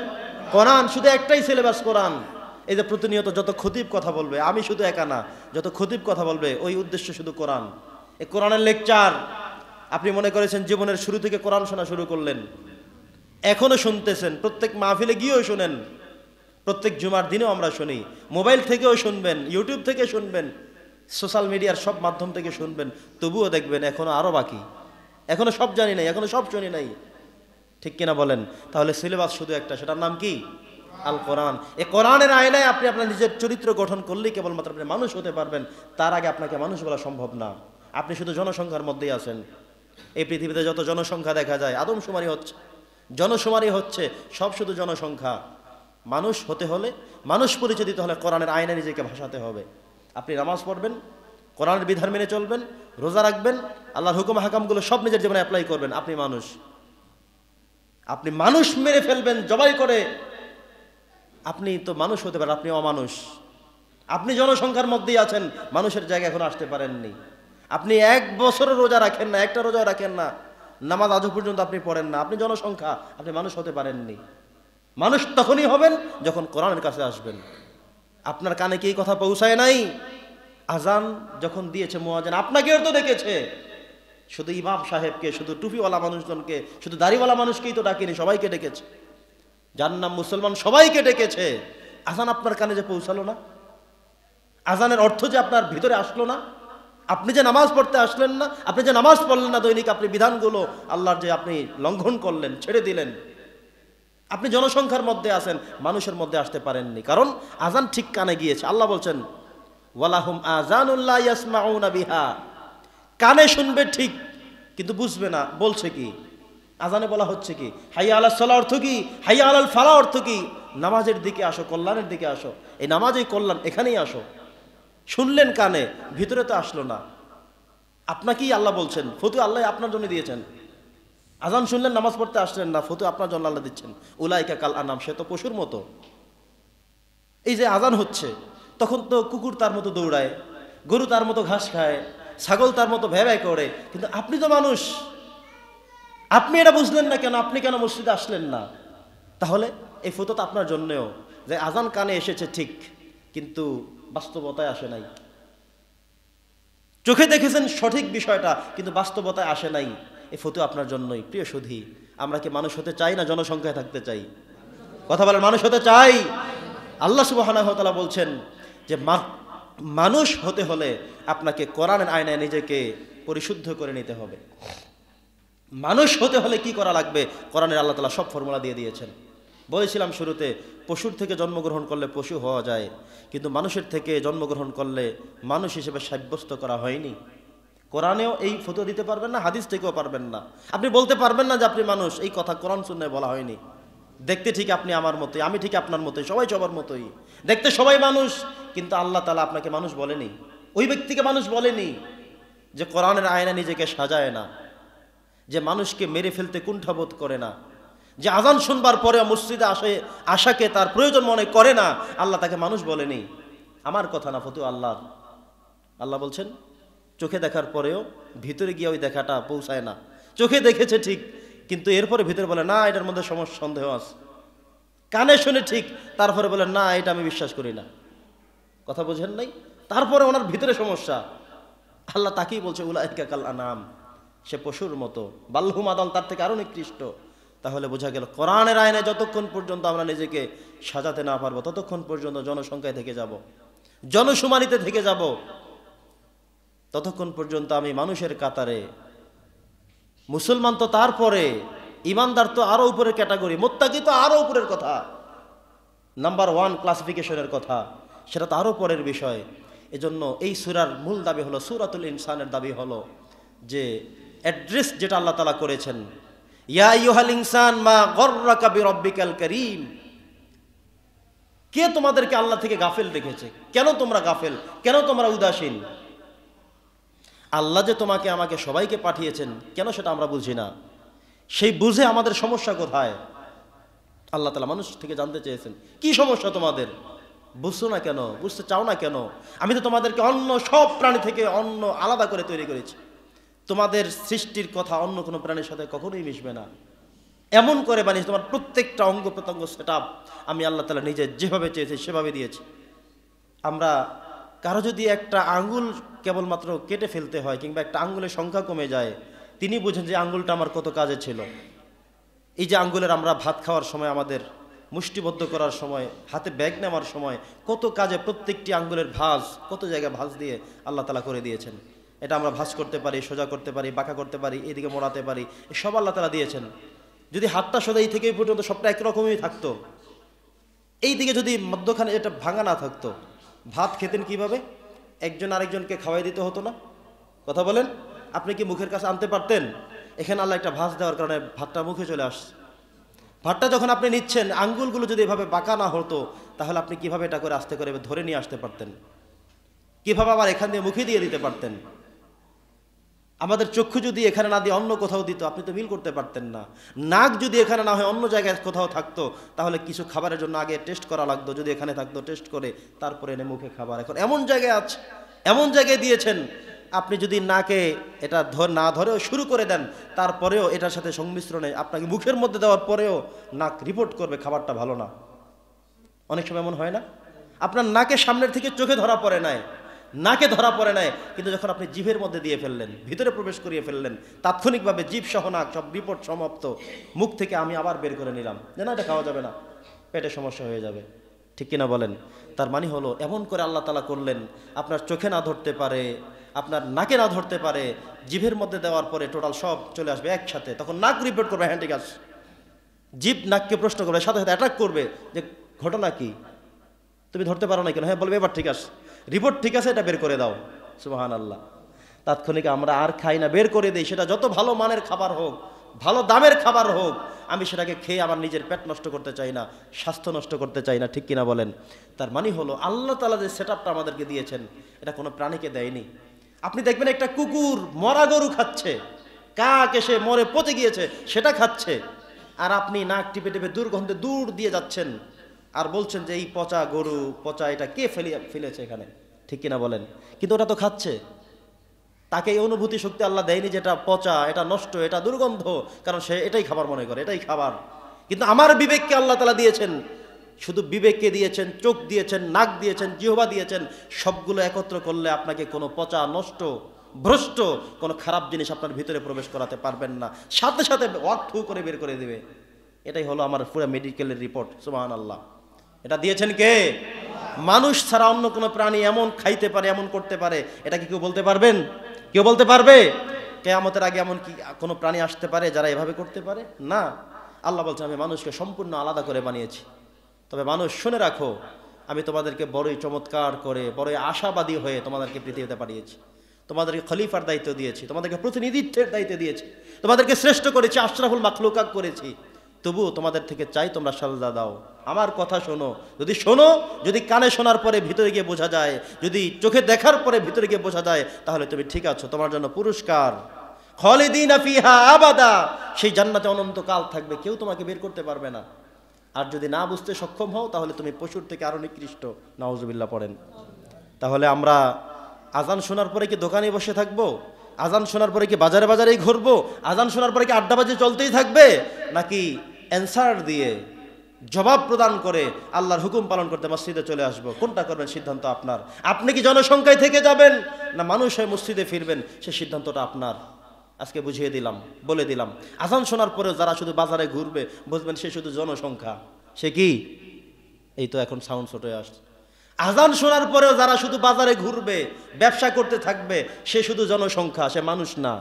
কোরআন। শুধু একটাই সিলেবাস কোরআন। এই যে প্রতিনিয়ত যত খতিব কথা বলবে, আমি শুধু একা না, যত খতিব কথা বলবে ওই উদ্দেশ্য শুধু কোরআন। এই কোরআনের লেকচার আপনি মনে করেছেন জীবনের শুরু থেকে কোরআন শোনা শুরু করলেন, এখনো শুনতেছেন, প্রত্যেক মাহফিলে গিয়েও শুনেন, প্রত্যেক জুমার দিনেও আমরা শুনি, মোবাইল থেকেও শুনবেন, ইউটিউব থেকে শুনবেন, সোশ্যাল মিডিয়ার সব মাধ্যম থেকে শুনবেন, তবুও দেখবেন এখনো আরো বাকি, এখনো সব জানি নাই, এখনো সব শুনি নাই। ঠিক কিনা বলেন? তাহলে সিলেবাস শুধু একটা, সেটার নাম কি? আল কোরআন। এই কোরআনের আয়নায় আপনি আপনার নিজের চরিত্র গঠন করলেই কেবলমাত্র আপনি মানুষ হতে পারবেন। তার আগে আপনাকে মানুষ বলা সম্ভব না। আপনি শুধু জনসংখ্যার মধ্যেই আছেন। এই পৃথিবীতে যত জনসংখ্যা দেখা যায়, আদমশুমারি হচ্ছে, জনশুমারি হচ্ছে, সব শুধু জনসংখ্যা। মানুষ হতে হলে, মানুষ পরিচয় দিতে হলে কোরআনের আয়নায় নিজেকে ভাসাতে হবে। আপনি নামাজ পড়বেন, কোরআনের বিধান মেনে চলবেন, রোজা রাখবেন, আল্লাহর হুকুম হাকামগুলো সব নিজের জীবনে অ্যাপ্লাই করবেন, আপনি মানুষ। আপনি মানুষ মেরে ফেলবেন জবাই করে, আপনি তো মানুষ হতে পারেন, আপনি অমানুষ। আপনি জনসংখ্যার মধ্যেই আছেন, মানুষের জায়গায় এখন আসতে পারেননি। আপনি 1 বছরও রোজা রাখেন না, একটা রোজা রাখেন না, নামাজ আজও পর্যন্ত আপনি পড়েন না, আপনি জনসংখ্যা, আপনি মানুষ হতে পারেননি। মানুষ তখনই হবেন যখন কোরআনের কাছে আসবেন। আপনার কানে কি এই কথা পৌঁছায় নাই? আজান যখন দিয়েছে মুয়াজ্জিন, আপনাকেও তো ডেকেছে, শুধু ইমাম সাহেবকে, শুধু টুপিওয়ালা মানুষজনকে, শুধু দাড়িওয়ালা মানুষকেই তো ডাকেনি, সবাইকে ডেকেছে। যার নাম মুসলমান সবাইকে ডেকেছে। আজান আপনার কানে যে পৌঁছালো না, আজানের অর্থ যে আপনার ভিতরে আসলো না, আপনি যে নামাজ পড়তে আসলেন না, আপনি যে নামাজ পড়লেন না দৈনিক, আপনি বিধানগুলো আল্লাহর যে আপনি লঙ্ঘন করলেন, ছেড়ে দিলেন, আপনি জনসংখ্যার মধ্যে আছেন, মানুষের মধ্যে আসতে পারেননি, কারণ আজান ঠিক কানে গিয়েছে। আল্লাহ বলছেন ওয়ালাহুম আযানুন লা ইয়াসমাউনা বিহা, কানে শুনবে ঠিক কিন্তু বুঝবে না বলছে কি। আজানে বলা হচ্ছে কি হাইয়া আলাস সালাহ অর্থ কি, হাইয়া আলাল ফালাহ অর্থ কি, নামাজের দিকে আসো, কল্যাণের দিকে আসো, এই নামাজেই কল্যাণ, এখানেই আসো। শুনলেন কানে, ভিতরে তো আসলো না। আপনাকেই আল্লাহ বলছেন, ফতোয়া আল্লাহ আপনার জন্য দিয়েছেন। আজান শুনলেন, নামাজ পড়তে আসলেন না, ফতোয়া আপনার জন্য আল্লাহ দিচ্ছেন। উলাইকা কাল আনাম, সে তো পশুর মতো। এই যে আজান হচ্ছে, তখন তো কুকুর তার মতো দৌড়ায়, গরু তার মতো ঘাস খায়, ছাগল তার মতো ভ্যাঁ ভ্যাঁ করে, কিন্তু আপনি তো মানুষ। আপনি এটা বুঝলেন না কেন? আপনি কেন মসজিদে আসলেন না? তাহলে এই ফতোয়া আপনার জন্যও, যে আজান কানে এসেছে ঠিক, কিন্তু বাস্তবতায় আসে নাই। চোখে দেখেছেন সঠিক বিষয়টা, কিন্তু বাস্তবতায় আসে নাই। এই ফতোয়া আপনার জন্যই। প্রিয় সুধী, আমরা কি মানুষ হতে চাই না জনসংখ্যায় থাকতে চাই? কথা বলেন, মানুষ হতে চাই? আল্লাহ সুবহানাহু ওয়া তাআলা বলছেন যে মানুষ হতে হলে আপনাকে কোরআনের আয়নায় নিজেকে পরিশুদ্ধ করে নিতে হবে। মানুষ হতে হলে কি করা লাগবে, কোরআনের আল্লাহ তাআলা সব ফর্মুলা দিয়ে দিয়েছেন। বলেছিলাম শুরুতে, পশুর থেকে জন্মগ্রহণ করলে পশু হওয়া যায়, কিন্তু মানুষের থেকে জন্মগ্রহণ করলে মানুষ হিসেবে সাব্যস্ত করা হয়নি। কোরআনেও এই ফতোয়া দিতে পারবেন না, হাদিস থেকেও পারবেন না। আপনি বলতে পারবেন না যে আপনি মানুষ, এই কথা কোরআন সুন্নাহয় বলা হয়নি। দেখতে ঠিক আপনি আমার মতোই, আমি ঠিক আপনার মতোই, সবাই সবার মতোই, দেখতে সবাই মানুষ, কিন্তু আল্লাহ তাআলা আপনাকে মানুষ বলেনি, ওই ব্যক্তিকে মানুষ বলেনি যে কোরআনের আয়না নিজেকে সাজায় না, যে মানুষকে মেরে ফেলতে কুণ্ঠাবোধ করে না, যে আজান শুনবার পরে মসজিদে আশাকে তার প্রয়োজন মনে করে না। আল্লাহ তাকে মানুষ বলেনি। আমার কথা না, ফতোয়া আল্লাহর। আল্লাহ বলছেন চোখে দেখার পরেও ভিতরে গিয়ে ওই দেখাটা পৌঁছায় না। চোখে দেখেছে ঠিক, কিন্তু এরপরে ভিতরে বলে না, এটার মধ্যে সমস্যা, সন্দেহ আছে। কানে শুনে ঠিক, তারপরে বলে না, এটা আমি বিশ্বাস করি না। কথা বোঝেন নাই? তারপরে ওনার ভিতরে সমস্যা। আল্লাহ তাকেই বলছে উলাইকা কাল আনাম, সে পশুর মতো, বালহুম আদাল, তার থেকে আরো নিকৃষ্ট। তাহলে বোঝা গেল কোরআনের আইনে যতক্ষণ পর্যন্ত আমরা নিজেকে সাজাতে না পারবো, ততক্ষণ পর্যন্ত জনসংখ্যায় থেকে যাব, জনশুমারিতে থেকে যাব, ততক্ষণ পর্যন্ত আমি মানুষের কাতারে। মুসলমান তো তারপরে, ইমানদার তো আরো উপরের ক্যাটাগরি, মুত্তাকি তো আরো উপরের কথা, নাম্বার 1 ক্লাসিফিকেশনের কথা, সেটা তো আরো পরের বিষয়। এজন্য এই সূরার মূল দাবি হলো, সূরাতুল ইনসানের দাবি হলো যে অ্যাড্রেস যেটা আল্লাহ তাআলা করেছেন, ইয়া আইয়ুহাল ইনসান মা গররাকা বিরাব্বিকাল কারীম। কে তোমাদেরকে আল্লাহ থেকে গাফেল রেখেছে? কেন তোমরা গাফেল? কেন তোমরা উদাসীন? আল্লাহ যে তোমাকে আমাকে সবাইকে পাঠিয়েছেন, কেন সেটা আমরা বুঝি না। সেই বুঝে আমাদের সমস্যা কোথায়? আল্লাহ তাআলা মানুষ থেকে জানতে চেয়েছেন কি সমস্যা তোমাদের, বুঝছো না কেন, বুঝতে চাও না কেন? আমি তো তোমাদেরকে অন্য সব প্রাণী থেকে অন্য আলাদা করে তৈরি করেছি। তোমাদের সৃষ্টির কথা অন্য কোনো প্রাণীর সাথে কখনোই মিশবে না, এমন করে বানিয়েছি। তোমার প্রত্যেকটা অঙ্গ প্রত্যঙ্গ সেটআপ আমি আল্লাহ তাআলা নিজে যেভাবে চেয়েছি সেভাবে দিয়েছি। আমরা কারো যদি একটা আঙ্গুল কেবলমাত্র কেটে ফেলতে হয়, কিংবা একটা আঙ্গুলের সংখ্যা কমে যায়, তিনি বুঝেন যে আঙ্গুলটা আমার কত কাজে ছিল। এই যে আঙ্গুলের, আমরা ভাত খাওয়ার সময়, আমাদের মুষ্টিবদ্ধ করার সময়, হাতে ব্যাগ নেওয়ার সময় কত কাজে, প্রত্যেকটি আঙ্গুলের ভাঁজ, কত জায়গায় ভাঁজ দিয়ে আল্লাহ তাআলা করে দিয়েছেন। এটা আমরা ভাঁজ করতে পারি, সোজা করতে পারি, বাঁকা করতে পারি, এদিকে মোড়াতে পারি, সব আল্লাহ তাআলা দিয়েছেন। যদি হাতটা সোজা এই থেকে এই পর্যন্ত সবটা একরকমই থাকতো, এই দিকে যদি মধ্যখানে এটা ভাঙা না থাকতো, ভাত খেতেন কিভাবে? একজন আরেকজনকে খাওয়াই দিতে হতো না? কথা বলেন, আপনি কি মুখের কাছে আনতে পারতেন? এখানে আল্লাহ একটা ভাঁজ দেওয়ার কারণে ভাতটা মুখে চলে আসছে। ভাতটা যখন আপনি নিচ্ছেন, আঙ্গুলগুলো যদি এভাবে বাঁকা না হতো, তাহলে আপনি কিভাবে এটা করে আস্তে করে ধরে নিয়ে আসতে পারতেন? কিভাবে আবার এখান দিয়ে মুখে দিয়ে দিতে পারতেন? আমাদের চক্ষু যদি এখানে না দিয়ে অন্য কোথাও দিত, আপনি তো মিল করতে পারতেন না। নাক যদি এখানে না হয় অন্য জায়গায় কোথাও থাকতো, তাহলে কিছু খাবারের জন্য আগে টেস্ট করা লাগতো, যদি এখানে থাকতো টেস্ট করে তারপরে এনে মুখে খাবার। এখন এমন জায়গায় আছে, এমন জায়গায় দিয়েছেন, আপনি যদি নাকে এটা না ধরেও শুরু করে দেন, তারপরেও এটার সাথে সংমিশ্রণে আপনাকে মুখের মধ্যে দেওয়ার পরেও নাক রিপোর্ট করবে খাবারটা ভালো না। অনেক সময় এমন হয় না? আপনার নাকে সামনের থেকে চোখে ধরা পড়ে নাই, নাকে ধরা পড়ে নাই, কিন্তু যখন আপনি জিভের মধ্যে দিয়ে ফেললেন, ভিতরে প্রবেশ করিয়ে ফেললেন, তাৎক্ষণিকভাবে জিভ সহ নাক সব রিপোর্ট সমাপ্ত, মুখ থেকে আমি আবার বের করে নিলাম যে না, এটা খাওয়া যাবে না, পেটে সমস্যা হয়ে যাবে। ঠিক কিনা বলেন? তার মানে হলো, এমন করে আল্লাহ তাআলা করলেন, আপনার চোখে না ধরতে পারে, আপনার নাকে না ধরতে পারে, জিভের মধ্যে দেওয়ার পরে টোটাল সব চলে আসবে একসাথে। তখন নাক রিপোর্ট করবে হ্যাঁ ঠিক আছে, জিভ নাককে প্রশ্ন করবে, সাথে সাথে অ্যাটাক করবে যে ঘটনা কি, তুমি ধরতে পারো না কেন? হ্যাঁ বলবে এবার ঠিক আছে। রিপোর্ট ঠিক আছে, এটা বের করে দাও। সুবহানাল্লাহ। তাৎক্ষণিক আমরা আর খাই না, বের করে দিই। সেটা যত ভালো মানের খাবার হোক, ভালো দামের খাবার হোক, আমি সেটাকে খেয়ে আমার নিজের পেট নষ্ট করতে চাই না, স্বাস্থ্য নষ্ট করতে চাই না। ঠিক কিনা বলেন? তার মানে হলো আল্লাহ তাআলা যে সেটআপটা আমাদেরকে দিয়েছেন, এটা কোনো প্রাণীকে দেয়নি। আপনি দেখবেন একটা কুকুর মরা গরু খাচ্ছে, কাক এসে মরে পচে গিয়েছে সেটা খাচ্ছে, আর আপনি নাক টিপে টিপে দুর্গন্ধে দূর দিয়ে যাচ্ছেন আর বলছেন যে এই পচা গরু, পচা এটা কে ফেলেছে এখানে। ঠিক কিনা বলেন? কিন্তু ওটা তো খাচ্ছে। তাকে এই অনুভূতি শক্তি আল্লাহ দেয়নি যেটা পচা, এটা নষ্ট, এটা দুর্গন্ধ, কারণ সে এটাই খাবার মনে করে, এটাই খাবার। কিন্তু আমার বিবেককে আল্লাহ তাআলা দিয়েছেন, শুধু বিবেককে দিয়েছেন, চোখ দিয়েছেন, নাক দিয়েছেন, জিহ্বা দিয়েছেন। সবগুলো একত্র করলে আপনাকে কোনো পচা, নষ্ট, ভ্রষ্ট কোনো খারাপ জিনিস আপনার ভিতরে প্রবেশ করাতে পারবেন না, সাথে সাথে অর্থ করে বের করে দেবে। এটাই হলো আমার পুরো মেডিকেলের রিপোর্ট। সুবহানাল্লাহ। এটা দিয়েছেন কে? মানুষ ছাড়া অন্য কোনো প্রাণী এমন খাইতে পারে, এমন করতে পারে, এটা কি কেউ বলতে পারবেন? কেউ বলতে পারবে? কিয়ামতের আগে এমন কি কোনো প্রাণী আসতে পারে যারা এভাবে করতে পারে? না। আল্লাহ বলছেন আমি মানুষকে সম্পূর্ণ আলাদা করে বানিয়েছি। তবে মানুষ শুনে রাখো, আমি তোমাদেরকে বড়ই চমৎকার করে, বড়ই আশাবাদী হয়ে তোমাদেরকে পৃথিবীতে পাঠিয়েছি। তোমাদেরকে খলিফার দায়িত্ব দিয়েছি, তোমাদেরকে প্রতিনিধিত্বের দায়িত্ব দিয়েছি, তোমাদেরকে শ্রেষ্ঠ করেছি, আশরাফুল মাখলুকাত করেছি। তবুও তোমাদের থেকে চাই তোমরা সাজদা দাও, আমার কথা শোনো। যদি শোনো, যদি কানে শোনার পরে ভিতরে গিয়ে বোঝা যায়, যদি চোখে দেখার পরে ভিতরে গিয়ে বোঝা যায়, তাহলে তুমি ঠিক আছো, তোমার জন্য পুরস্কার। খালিদিনা ফিহা আবাদা, সেই জান্নাতে অনন্তকাল থাকবে, কেউ তোমাকে বের করতে পারবে না। আর যদি না বুঝতে সক্ষম হও, তাহলে তুমি পশুর থেকে আরো নিকৃষ্ট। নাউজুবিল্লাহ পড়েন। তাহলে আমরা আজান শোনার পরে কি দোকানে বসে থাকবো? আজান শোনার পরে কি বাজারে বাজারেই ঘুরবো? আজান শোনার পরে কি আড্ডাবাজি চলতেই থাকবে? নাকি অ্যান্সার দিয়ে, জবাব প্রদান করে আল্লাহর হুকুম পালন করতে মসজিদে চলে আসবো? কোনটা করবেন সিদ্ধান্ত আপনার। আপনি কি জনসংখ্যায় থেকে যাবেন না মানুষ হয়ে মসজিদে ফিরবেন, সে সিদ্ধান্তটা আপনার। আজকে বুঝিয়ে দিলাম, বলে দিলাম, আজান শোনার পরেও যারা শুধু বাজারে ঘুরবে, বুঝবেন সে শুধু জনসংখ্যা। সে কি? এই তো এখন সাউন্ড ছোট হয়ে আসছে। আজান শোনার পরেও যারা শুধু বাজারে ঘুরবে, ব্যবসা করতে থাকবে, সে শুধু জনসংখ্যা, সে মানুষ না।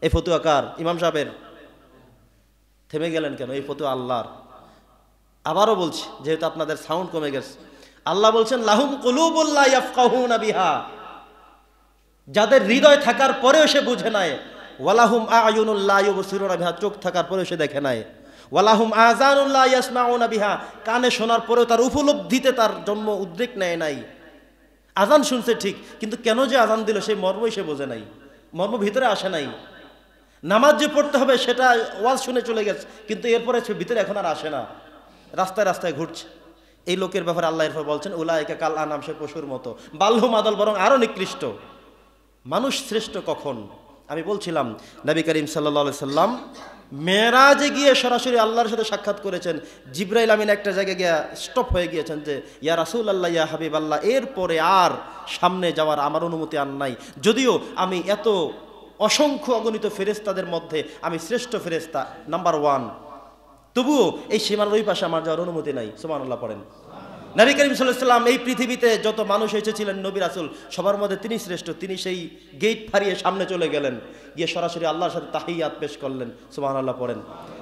এই ফতুয়া কার? ইমাম সাহেবের? থেমে গেলেন কেন? এই ফতুয়া আল্লাহর। আবারও বলছি, যেহেতু আপনাদের সাউন্ড কমে গেছে, আল্লাহ বলছেন লাহুম কুলুবুল লা ইয়াফকাহুনা বিহা, যাদের হৃদয় থাকার পরেও সে বুঝে নাই। ওয়ালাহুম আ'য়ুনুল লা ইউবসিরুনা বিহা, চোখ থাকার পরেও সে দেখে নাই। ওয়ালাহুম আযানুল লা ইয়াসমাউনা বিহা, কানে শোনার পরেও তার উপলব্ধিতে তার জন্ম উদ্রেক নেয় নাই। আজান শুনছে ঠিক, কিন্তু কেন যে আজান দিল সেই মর্মই সে বোঝে নাই, মর্ম ভিতরে আসে নাই। নামাজ যে পড়তে হবে সেটা ওয়াজ শুনে চলে গেছে, কিন্তু এরপরে সে ভিতরে এখন আর আসে না, রাস্তায় রাস্তায় ঘুরছে। এই লোকের ব্যাপারে আল্লাহ এরপর বলছেন উলাইকা কাল আনাম, সে পশুর মতো, বাল্যম আদল, বরং আরো নিকৃষ্ট। মানুষ শ্রেষ্ঠ কখন? আমি বলছিলাম নবী করিম সাল্লাল্লাহু আলাইহি সাল্লাম মেরাজে গিয়ে সরাসরি আল্লাহর সাথে সাক্ষাৎ করেছেন। জিবরাইল আমিন একটা জায়গায় গিয়ে স্টপ হয়ে গিয়েছেন যে ইয়া রাসূলুল্লাহ, ইয়া হাবিবাল্লাহ, এরপরে আর সামনে যাওয়ার আমার অনুমতি আর নাই। যদিও আমি এত অসংখ্য অগণিত ফেরেশতাদের মধ্যে আমি শ্রেষ্ঠ ফেরেশতা, নাম্বার 1, তবুও এই সীমার ওই পাশে আমার যাওয়ার অনুমতি নাই। সুবহানাল্লাহ পড়েন। নবী করিম সাল্লাল্লাহু আলাইহি সাল্লাম এই পৃথিবীতে যত মানুষ এসেছিলেন নবী রাসূল, সবার মধ্যে তিনি শ্রেষ্ঠ। তিনি সেই গেট ফাড়িয়ে সামনে চলে গেলেন, গিয়ে সরাসরি আল্লাহর সাথে তাহিয়াত পেশ করলেন। সুবহানাল্লাহ পড়েন।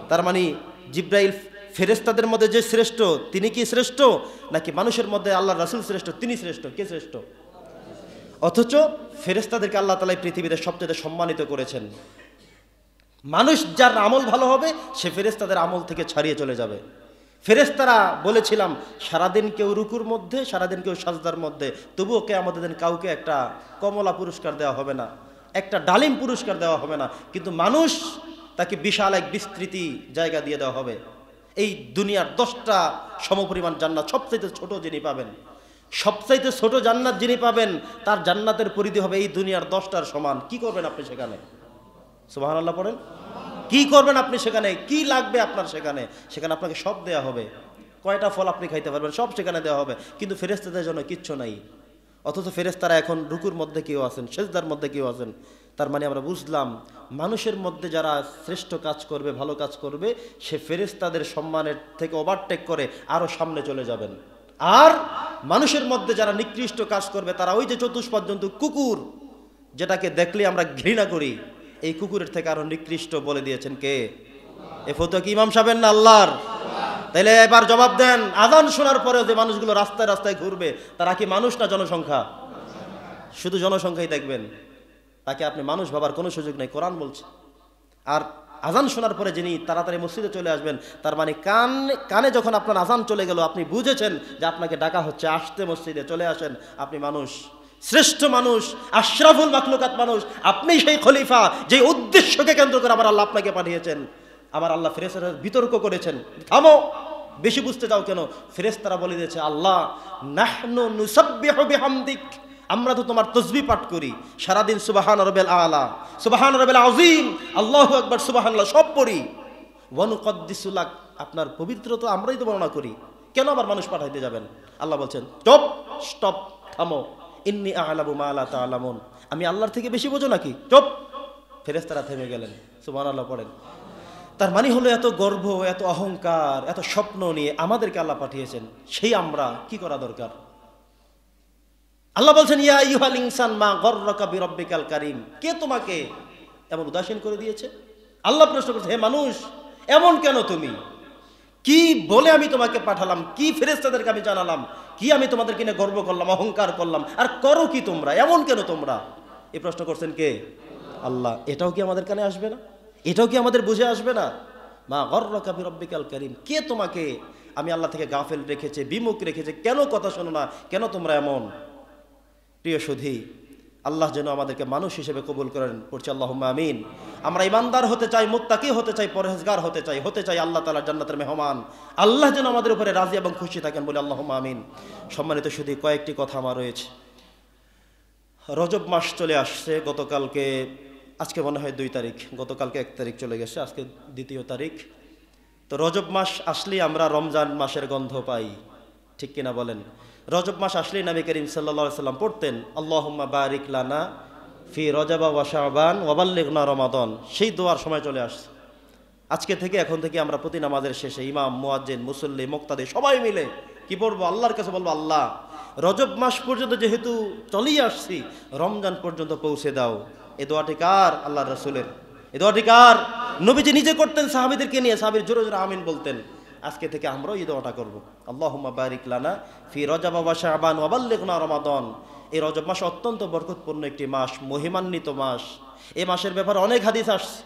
তার মানে জিবরাইল ফেরেশতাদের মধ্যে যে শ্রেষ্ঠ, তিনি কি শ্রেষ্ঠ? নাকি মানুষের মধ্যে আল্লাহর রাসূল শ্রেষ্ঠ? তিনি শ্রেষ্ঠ। কে শ্রেষ্ঠ? অথচ ফেরেশতাদেরকে আল্লাহ তাআলা পৃথিবীতে সবচেয়ে সম্মানিত করেছেন। মানুষ যার আমল ভালো হবে, সে ফেরেশতাদের আমল থেকে ছাড়িয়ে চলে যাবে। ফেরেশতারা বলেছিলাম সারাদিন কেউ রুকুর মধ্যে, সারাদিন কেউ সাজদার মধ্যে, তবুও কিয়ামতের দিন কাউকে একটা কমলা পুরস্কার দেওয়া হবে না, একটা ডালিম পুরস্কার দেওয়া হবে না, কিন্তু মানুষ তাকে বিশাল এক বিস্তৃতি জায়গা দিয়ে দেওয়া হবে। এই দুনিয়ার 10টা সমপরিমাণ জান্নাত, সবচাইতে ছোট যিনি পাবেন, সবচাইতে ছোট জান্নাত যিনি পাবেন, তার জান্নাতের পরিধি হবে এই দুনিয়ার 10টার সমান। কি করবেন আপনি সেখানে? সুবহানাল্লাহ পড়েন। কি করবেন আপনি সেখানে? কি লাগবে আপনার সেখানে? সেখানে আপনাকে সব দেয়া হবে। কয়টা ফল আপনি খাইতে পারবেন সব সেখানে দেওয়া হবে, কিন্তু ফেরেশতাদের জন্য কিচ্ছু নাই। অথচ ফেরেশতারা এখন রুকুর মধ্যে কেউ আছেন, সেজদার মধ্যে কেউ আছেন। তার মানে আমরা বুঝলাম মানুষের মধ্যে যারা শ্রেষ্ঠ কাজ করবে, ভালো কাজ করবে, সে ফেরেশতাদের সম্মানের থেকে ওভারটেক করে আরো সামনে চলে যাবেন। আর মানুষের মধ্যে যারা নিকৃষ্ট কাজ করবে, তারা ওই যে চতুষ্পদ জন্তু কুকুর, যেটাকে দেখলে আমরা ঘৃণা করি, এই কুকুরের থেকে আরো নিকৃষ্ট বলে দিয়েছেন কে? এ ফতোয়া কি ইমাম সাহেবের না আল্লাহর? তাইলে এবার জবাব দেন, আযান শোনার পরেও যে মানুষগুলো রাস্তায় রাস্তায় ঘুরবে, তারা কি মানুষ না জনসংখ্যা? শুধু জনসংখ্যাই দেখবেন, তাকে আপনি মানুষ ভাবার কোনো সুযোগ নেই। কোরআন বলছে। আর আজান শোনার পরে যিনি তাড়াতাড়ি মসজিদে চলে আসবেন, তার মানে কানে যখন আপনার আজান চলে গেল, আপনি বুঝেছেন যে আপনাকে ডাকা হচ্ছে, আসতে মসজিদে চলে আসেন। আপনি মানুষ, শ্রেষ্ঠ মানুষ, আশরাফুল মাখলুকাত মানুষ, আপনি সেই খলিফা যে উদ্দেশ্যকে কেন্দ্র করে আমার আল্লাহ আপনাকে পাঠিয়েছেন। আমার আল্লাহ ফেরেশতারা বিতর্ক করেছেন, থামো, বেশি বুঝতে যাও কেন? ফেরেশতারা বলে দিয়েছে, আল্লাহ নাহনু নুসাব্বিহু বিহামদিক, আমরা তো তোমার তসবিহ পাঠ করি সারাদিন, সুবহান রাব্বিল আলা, সুবহান রাব্বিল আযীম, আল্লাহু আকবার, সুবহানাল্লাহ সব পড়ি। ওয়া নুকদ্দিসু লাক, আপনার পবিত্রতা আমরাই তো বর্ণনা করি, কেন আবার মানুষ পাঠাইতে যাবেন? আল্লাহ বলছেন, স্টপ স্টপ, থামো, ইন্নী আ'লামু মা লা তা'লামুন, আমি আল্লাহর থেকে বেশি বোঝো নাকি? চুপ। ফেরেশতারা থেমে গেলেন। সুবহানাল্লাহ পড়েন। তার মানে হলো এত গর্ব, এত অহংকার, এত স্বপ্ন নিয়ে আমাদেরকে আল্লাহ পাঠিয়েছেন, সেই আমরা কি করা দরকার? আল্লাহ বলছেন, ইয়া আইয়ুহাল ইনসান মা গররাকা বিরাব্বিকাল কারীম, কে তোমাকে এমন উদাসীন করে দিয়েছে? আল্লাহ প্রশ্ন করছে, হে মানুষ, এমন কেন তুমি? কি বলে আমি তোমাকে পাঠালাম? কি ফেরেশতাদেরকে আমি জানালাম? কি আমি তোমাদেরকে নিয়ে গর্ব করলাম, অহংকার করলাম? আর করো কি তোমরা? এমন কেন তোমরা? এই প্রশ্ন করছেন কে? আল্লাহ। এটাও কি আমাদের কানে আসবে না? এটাও কি আমাদের বুঝে আসবে না? মা গররাকা বিরাব্বিকাল কারীম, কে তোমাকে আমি আল্লাহ থেকে গাফেল রেখেছে, বিমুখ রেখেছে? কেন কথা শোনো না? কেন তোমরা এমন? প্রিয় সুধী, আল্লাহ যেন আমাদেরকে মানুষ হিসেবে কবুল করেন, পড়ছি আল্লাহুম্মা আমিন। আমরা ইমানদার হতে চাই, মুত্তাকি হতে চাই, পরহেজগার হতে চাই আল্লাহ তাআলার জান্নাতের মেহমান। আল্লাহ যেন আমাদের উপরে রাজি এবং খুশি থাকেন, বলে আল্লাহুম্মা আমিন। সম্মানিত সুধী, কয়েকটি কথা আমার রয়েছে। রজব মাস চলে আসছে। গতকালকে, আজকে মনে হয় 2 তারিখ, গতকালকে 1 তারিখ চলে গেছে, আজকে 2 তারিখ। তো রজব মাস আসলেই আমরা রমজান মাসের গন্ধ পাই, ঠিক কিনা বলেন? রজব মাস আসলেই নবী করিম সাল্লাল্লাহু আলাইহি সাল্লাম পড়তেন, আল্লাহুম্মা বারিক লানা ফি রজবা ওয়া শাবান ওয়া বাল্লিগনা রমাদান। সেই দোয়ার সময় চলে আসছে। আজকে থেকে, এখন থেকে আমরা প্রতি নামাজের শেষে ইমাম, মুয়াজ্জিন, মুসল্লি, মুক্তাদি সবাই মিলে কি বলবো? আল্লাহর কাছে বলবো, আল্লাহ রজব মাস পর্যন্ত যেহেতু চলেই আসছি, রমজান পর্যন্ত পৌঁছে দাও। এই দোয়াটি কার? আল্লাহর রাসূলের। এই দোয়াটি কার? নবীজি নিজে করতেন, সাহাবীদেরকে নিয়ে, সাহাবীর জোরে জোরে আমিন বলতেন। আজকে থেকে আমরাও এই দোয়াটা করব, আল্লাহুম্মা বারিক লানা ফি রজব ওয়া শাবান ওয়া বাল্লিগনা রমাদান। এই রজব মাস অত্যন্ত বরকতপূর্ণ একটি মাস, মহিমান্বিত মাস। এই মাসের ব্যাপারে অনেক হাদিস আসছে।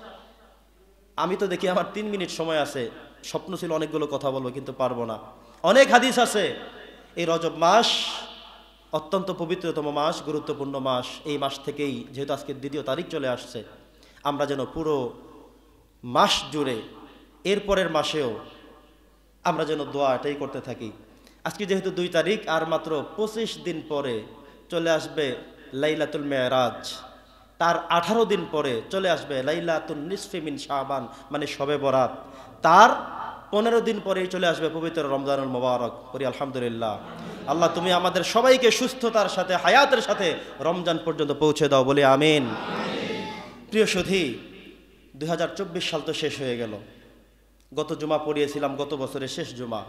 আমি তো দেখি আমার 3 মিনিট সময় আছে, স্বপ্ন ছিল অনেকগুলো কথা বলবো, কিন্তু পারবো না। অনেক হাদিস আছে। এই রজব মাস অত্যন্ত পবিত্রতম মাস, গুরুত্বপূর্ণ মাস। এই মাস থেকেই, যেহেতু আজকে 2 তারিখ চলে আসছে, আমরা যেন পুরো মাস জুড়ে, এরপরের মাসেও আমরা যেন দোয়া এটাই করতে থাকি। আজকে যেহেতু 2 তারিখ, আর মাত্র 25 দিন পরে চলে আসবে লাইলাতুল মেরাজ। তার 18 দিন পরে চলে আসবে লাইলাতুন নিসফি মিন শাবান, মানে শবে বরাত। তার 15 দিন পরেই চলে আসবে পবিত্র রমজানুল মুবারক। করি আলহামদুলিল্লাহ। আল্লাহ তুমি আমাদের সবাইকে সুস্থতার সাথে, হায়াতের সাথে রমজান পর্যন্ত পৌঁছে দাও, বলে আমিন। প্রিয় সুধী, 2024 সাল তো শেষ হয়ে গেল। গত জুমা পড়িয়েছিলাম গত বছরের শেষ জুমা।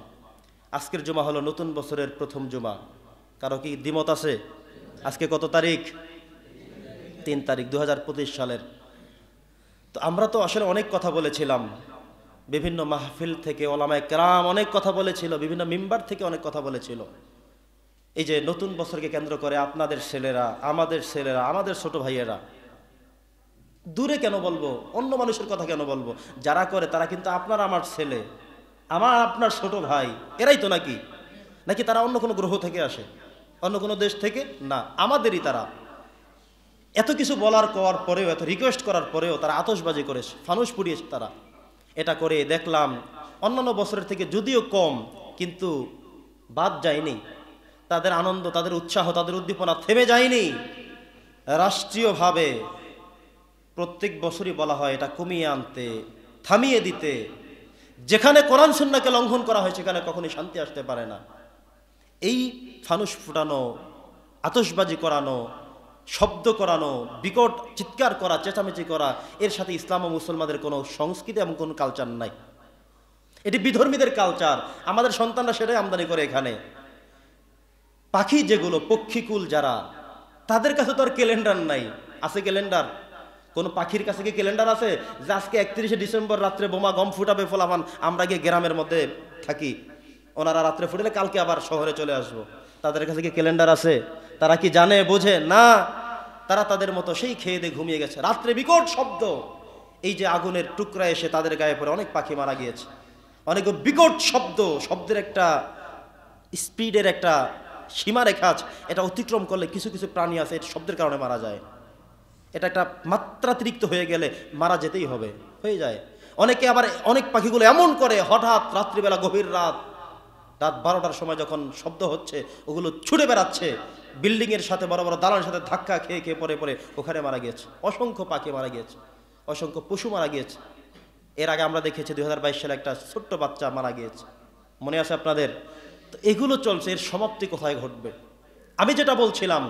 আজকের জুমা হলো নতুন বছরের প্রথম জুমা। কারো কি দ্বিমত আছে? আজকে কত তারিখ? 3 তারিখ 2025 সালের। তো আমরা তো আসলে অনেক কথা বলেছিলাম, বিভিন্ন মাহফিল থেকে ওলামায়ে কেরাম অনেক কথা বলেছিল, বিভিন্ন মিম্বার থেকে অনেক কথা বলেছিল। এই যে নতুন বছরকে কেন্দ্র করে আপনাদের ছেলেরা, আমাদের ছোট ভাইয়েরা, দূরে কেন বলবো? অন্য মানুষের কথা কেন বলবো? যারা করে তারা কিন্তু আপনার আমার ছেলে, আপনার ছোট ভাই, এরাই তো নাকি? নাকি তারা অন্য কোনো গ্রহ থেকে আসে, অন্য কোনো দেশ থেকে? না, আমাদেরই তারা। এত কিছু বলার পরেও, এত রিকোয়েস্ট করার পরেও তারা আতশবাজি করেছে, ফানুস পুড়িয়েছে তারা। এটা করে দেখলাম অন্যান্য বছরের থেকে যদিও কম, কিন্তু বাদ যায়নি। তাদের আনন্দ, তাদের উৎসাহ, তাদের উদ্দীপনা থেমে যায়নি। রাষ্ট্রীয়ভাবে প্রত্যেক বছরই বলা হয় এটা কমিয়ে আনতে, থামিয়ে দিতে। যেখানে কোরআন সুন্নাহকে লঙ্ঘন করা হয় সেখানে কখনোই শান্তি আসতে পারে না। এই ফানুস ফুটানো, আতশবাজি করানো, শব্দ করানো, বিকট চিৎকার করা, চেঁচামেচি করা, এর সাথে ইসলাম ও মুসলমানদের কোনো সংস্কৃতি এবং কোনো কালচার নাই। এটি বিধর্মীদের কালচার। আমাদের সন্তানরা সেটাই আমদানি করে এখানে। পাখি যেগুলো, পক্ষীকুল যারা, তাদের কাছে তো আর ক্যালেন্ডার নাই। আছে ক্যালেন্ডার? কোন পাখির কাছে কি ক্যালেন্ডার আছে যে আজকে 31শে ডিসেম্বর রাত্রে বোমা গম ফুটাবে ফলাফান, আমরা গিয়ে গ্রামের মধ্যে থাকি, ওনারা রাত্রে ফুটালে কালকে আবার শহরে চলে আসবো? তাদের কাছে কি ক্যালেন্ডার আছে? তারা কি জানে বোঝে? না, তারা তাদের মতো সেই খেয়ে দিয়ে ঘুমিয়ে গেছে। রাত্রে বিকট শব্দ, এই যে আগুনের টুকরা এসে তাদের গায়ে পড়ে অনেক পাখি মারা গিয়েছে। অনেক বিকট শব্দ, শব্দের একটা স্পিডের একটা সীমারেখা আছে, এটা অতিক্রম করলে কিছু কিছু প্রাণী আছে এর শব্দের কারণে মারা যায়। এটা একটা মাত্রাতিরিক্ত হয়ে গেলে মারা যেতেই হবে, হয়ে যায়। অনেকে আবার অনেক পাখিগুলো এমন করে, হঠাৎ রাত্রিবেলা গভীর রাত 12টার সময় যখন শব্দ হচ্ছে, ওগুলো ছুটে বেড়াচ্ছে বিল্ডিংয়ের সাথে, বড় বড় দালানের সাথে ধাক্কা খেয়ে খেয়ে পরে পরে ওখানে মারা গিয়েছে। অসংখ্য পাখি মারা গিয়েছে, অসংখ্য পশু মারা গিয়েছে। এর আগে আমরা দেখেছি 2022 সালে একটা ছোট্ট বাচ্চা মারা গিয়েছে, মনে আছে আপনাদের? তো এগুলো চলছে, এর সমাপ্তি কোথায় ঘটবে? আমি যেটা বলছিলাম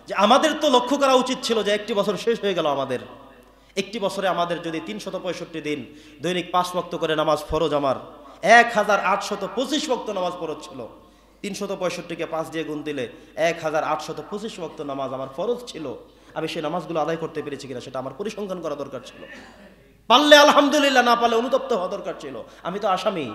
যে আমাদের তো লক্ষ্য করা উচিত ছিল যে একটি বছর শেষ হয়ে গেল আমাদের, একটি বছরে আমাদের যদি 365 দিন দৈনিক 5 ওয়াক্ত করে নামাজ ফরজ, আমার 1825 ওয়াক্ত নামাজ ফরজ ছিল। 365কে 5 দিয়ে গুণ দিলে 1825 ওয়াক্ত নামাজ আমার ফরজ ছিল। আমি সেই নামাজগুলো আদায় করতে পেরেছি কিনা সেটা আমার পরিসংখ্যান করা দরকার ছিল। পারলে আলহামদুলিল্লাহ, না পারলে অনুতপ্ত হওয়া দরকার ছিল। আমি তো আসামি,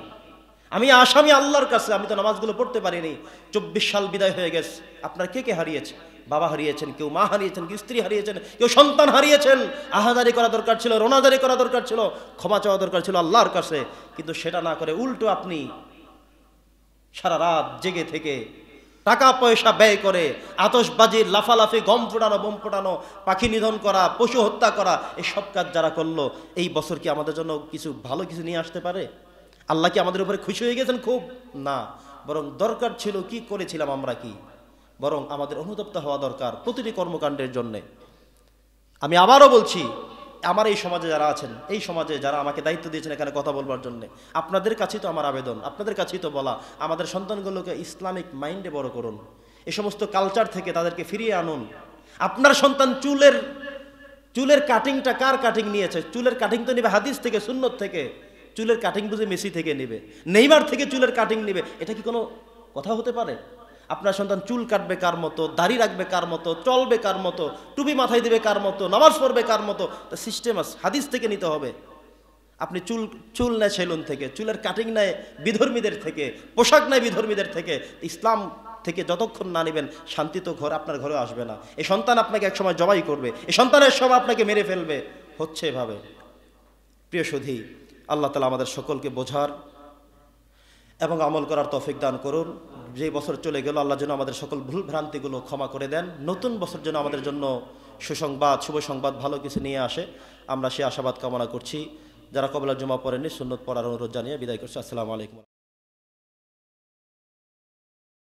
আমি আসামি আল্লাহর কাছে। আমি তো নামাজগুলো পড়তে পারিনি। 24 সাল বিদায় হয়ে গেছে। আপনার কে কে হারিয়েছে? বাবা হারিয়েছেন, কেউ মা হারিয়েছেন, কেউ স্ত্রী হারিয়েছেন, কেউ সন্তান হারিয়েছেন। আহাজারি করা দরকার ছিল, রোনাজারি করা দরকার ছিল, ক্ষমা চাওয়া দরকার ছিল আল্লাহর কাছে। কিন্তু সেটা না করে উল্টো আপনি সারা রাত জেগে থেকে টাকা পয়সা ব্যয় করে আতশবাজি, লাফালাফি, গম ফোটানো, বোম ফোটানো, পাখি নিধন করা, পশু হত্যা করা, এই সব কাজ যারা করলো, এই বছর কি আমাদের জন্য কিছু ভালো কিছু নিয়ে আসতে পারে? আল্লাহ কি আমাদের উপরে খুশি হয়ে গেছেন? খুব না, বরং দরকার ছিল কি করেছিলাম আমরা, কি বরং আমাদের অনুতপ্ত হওয়া দরকার প্রতিটি কর্মকাণ্ডের জন্যে। আমি আবারও বলছি, আমার এই সমাজে যারা আছেন, এই সমাজে যারা আমাকে দায়িত্ব দিয়েছেন এখানে কথা বলবার জন্য, আপনাদের কাছেই তো আমার আবেদন, আপনাদের কাছেই তো বলা, আমাদের সন্তানগুলোকে ইসলামিক মাইন্ডে বড় করুন। এই সমস্ত কালচার থেকে তাদেরকে ফিরিয়ে আনুন। আপনার সন্তান চুলের কাটিংটা কার কাটিং নিয়েছে? চুলের কাটিং তো নেবে হাদিস থেকে, সুন্নত থেকে। চুলের কাটিং বুঝে মেসি থেকে নেবে, নেইমার থেকে চুলের কাটিং নেবে? এটা কি কোনো কথা হতে পারে? আপনার সন্তান চুল কাটবে কার মতো, দাড়ি রাখবে কার মতো, চলবে কার মতো, টুপি মাথায় দিবে কার মতো, নামাজ পড়বে কার মতো, তা সিস্টেম আছে, হাদিস থেকে নিতে হবে। আপনি চুল নেয় সেলুন থেকে, চুলের কাটিং নেয় বিধর্মীদের থেকে, পোশাক নেয় বিধর্মীদের থেকে। ইসলাম থেকে যতক্ষণ না নেবেন শান্তি তো আপনার ঘরে আসবে না। এই সন্তান আপনাকে একসময় জবাই করবে, এই সন্তানের সময় আপনাকে মেরে ফেলবে। হচ্ছে এভাবে। প্রিয় সুধী, আল্লাহ তাআলা আমাদের সকলকে বোঝার এবং আমল করার তৌফিক দান করুন। যে বছর চলে গেল, আল্লাহ যেন আমাদের সকল ভুল ভ্রান্তিগুলো ক্ষমা করে দেন। নতুন বছর যেন আমাদের জন্য সুসংবাদ, শুভ সংবাদ, ভালো কিছু নিয়ে আসে, আমরা সে আশাবাদ কামনা করছি। যারা কবলা জুমা পড়েননি সুন্নত পড়ার অনুরোধ জানিয়ে বিদায় করছি। আসসালামু আলাইকুম।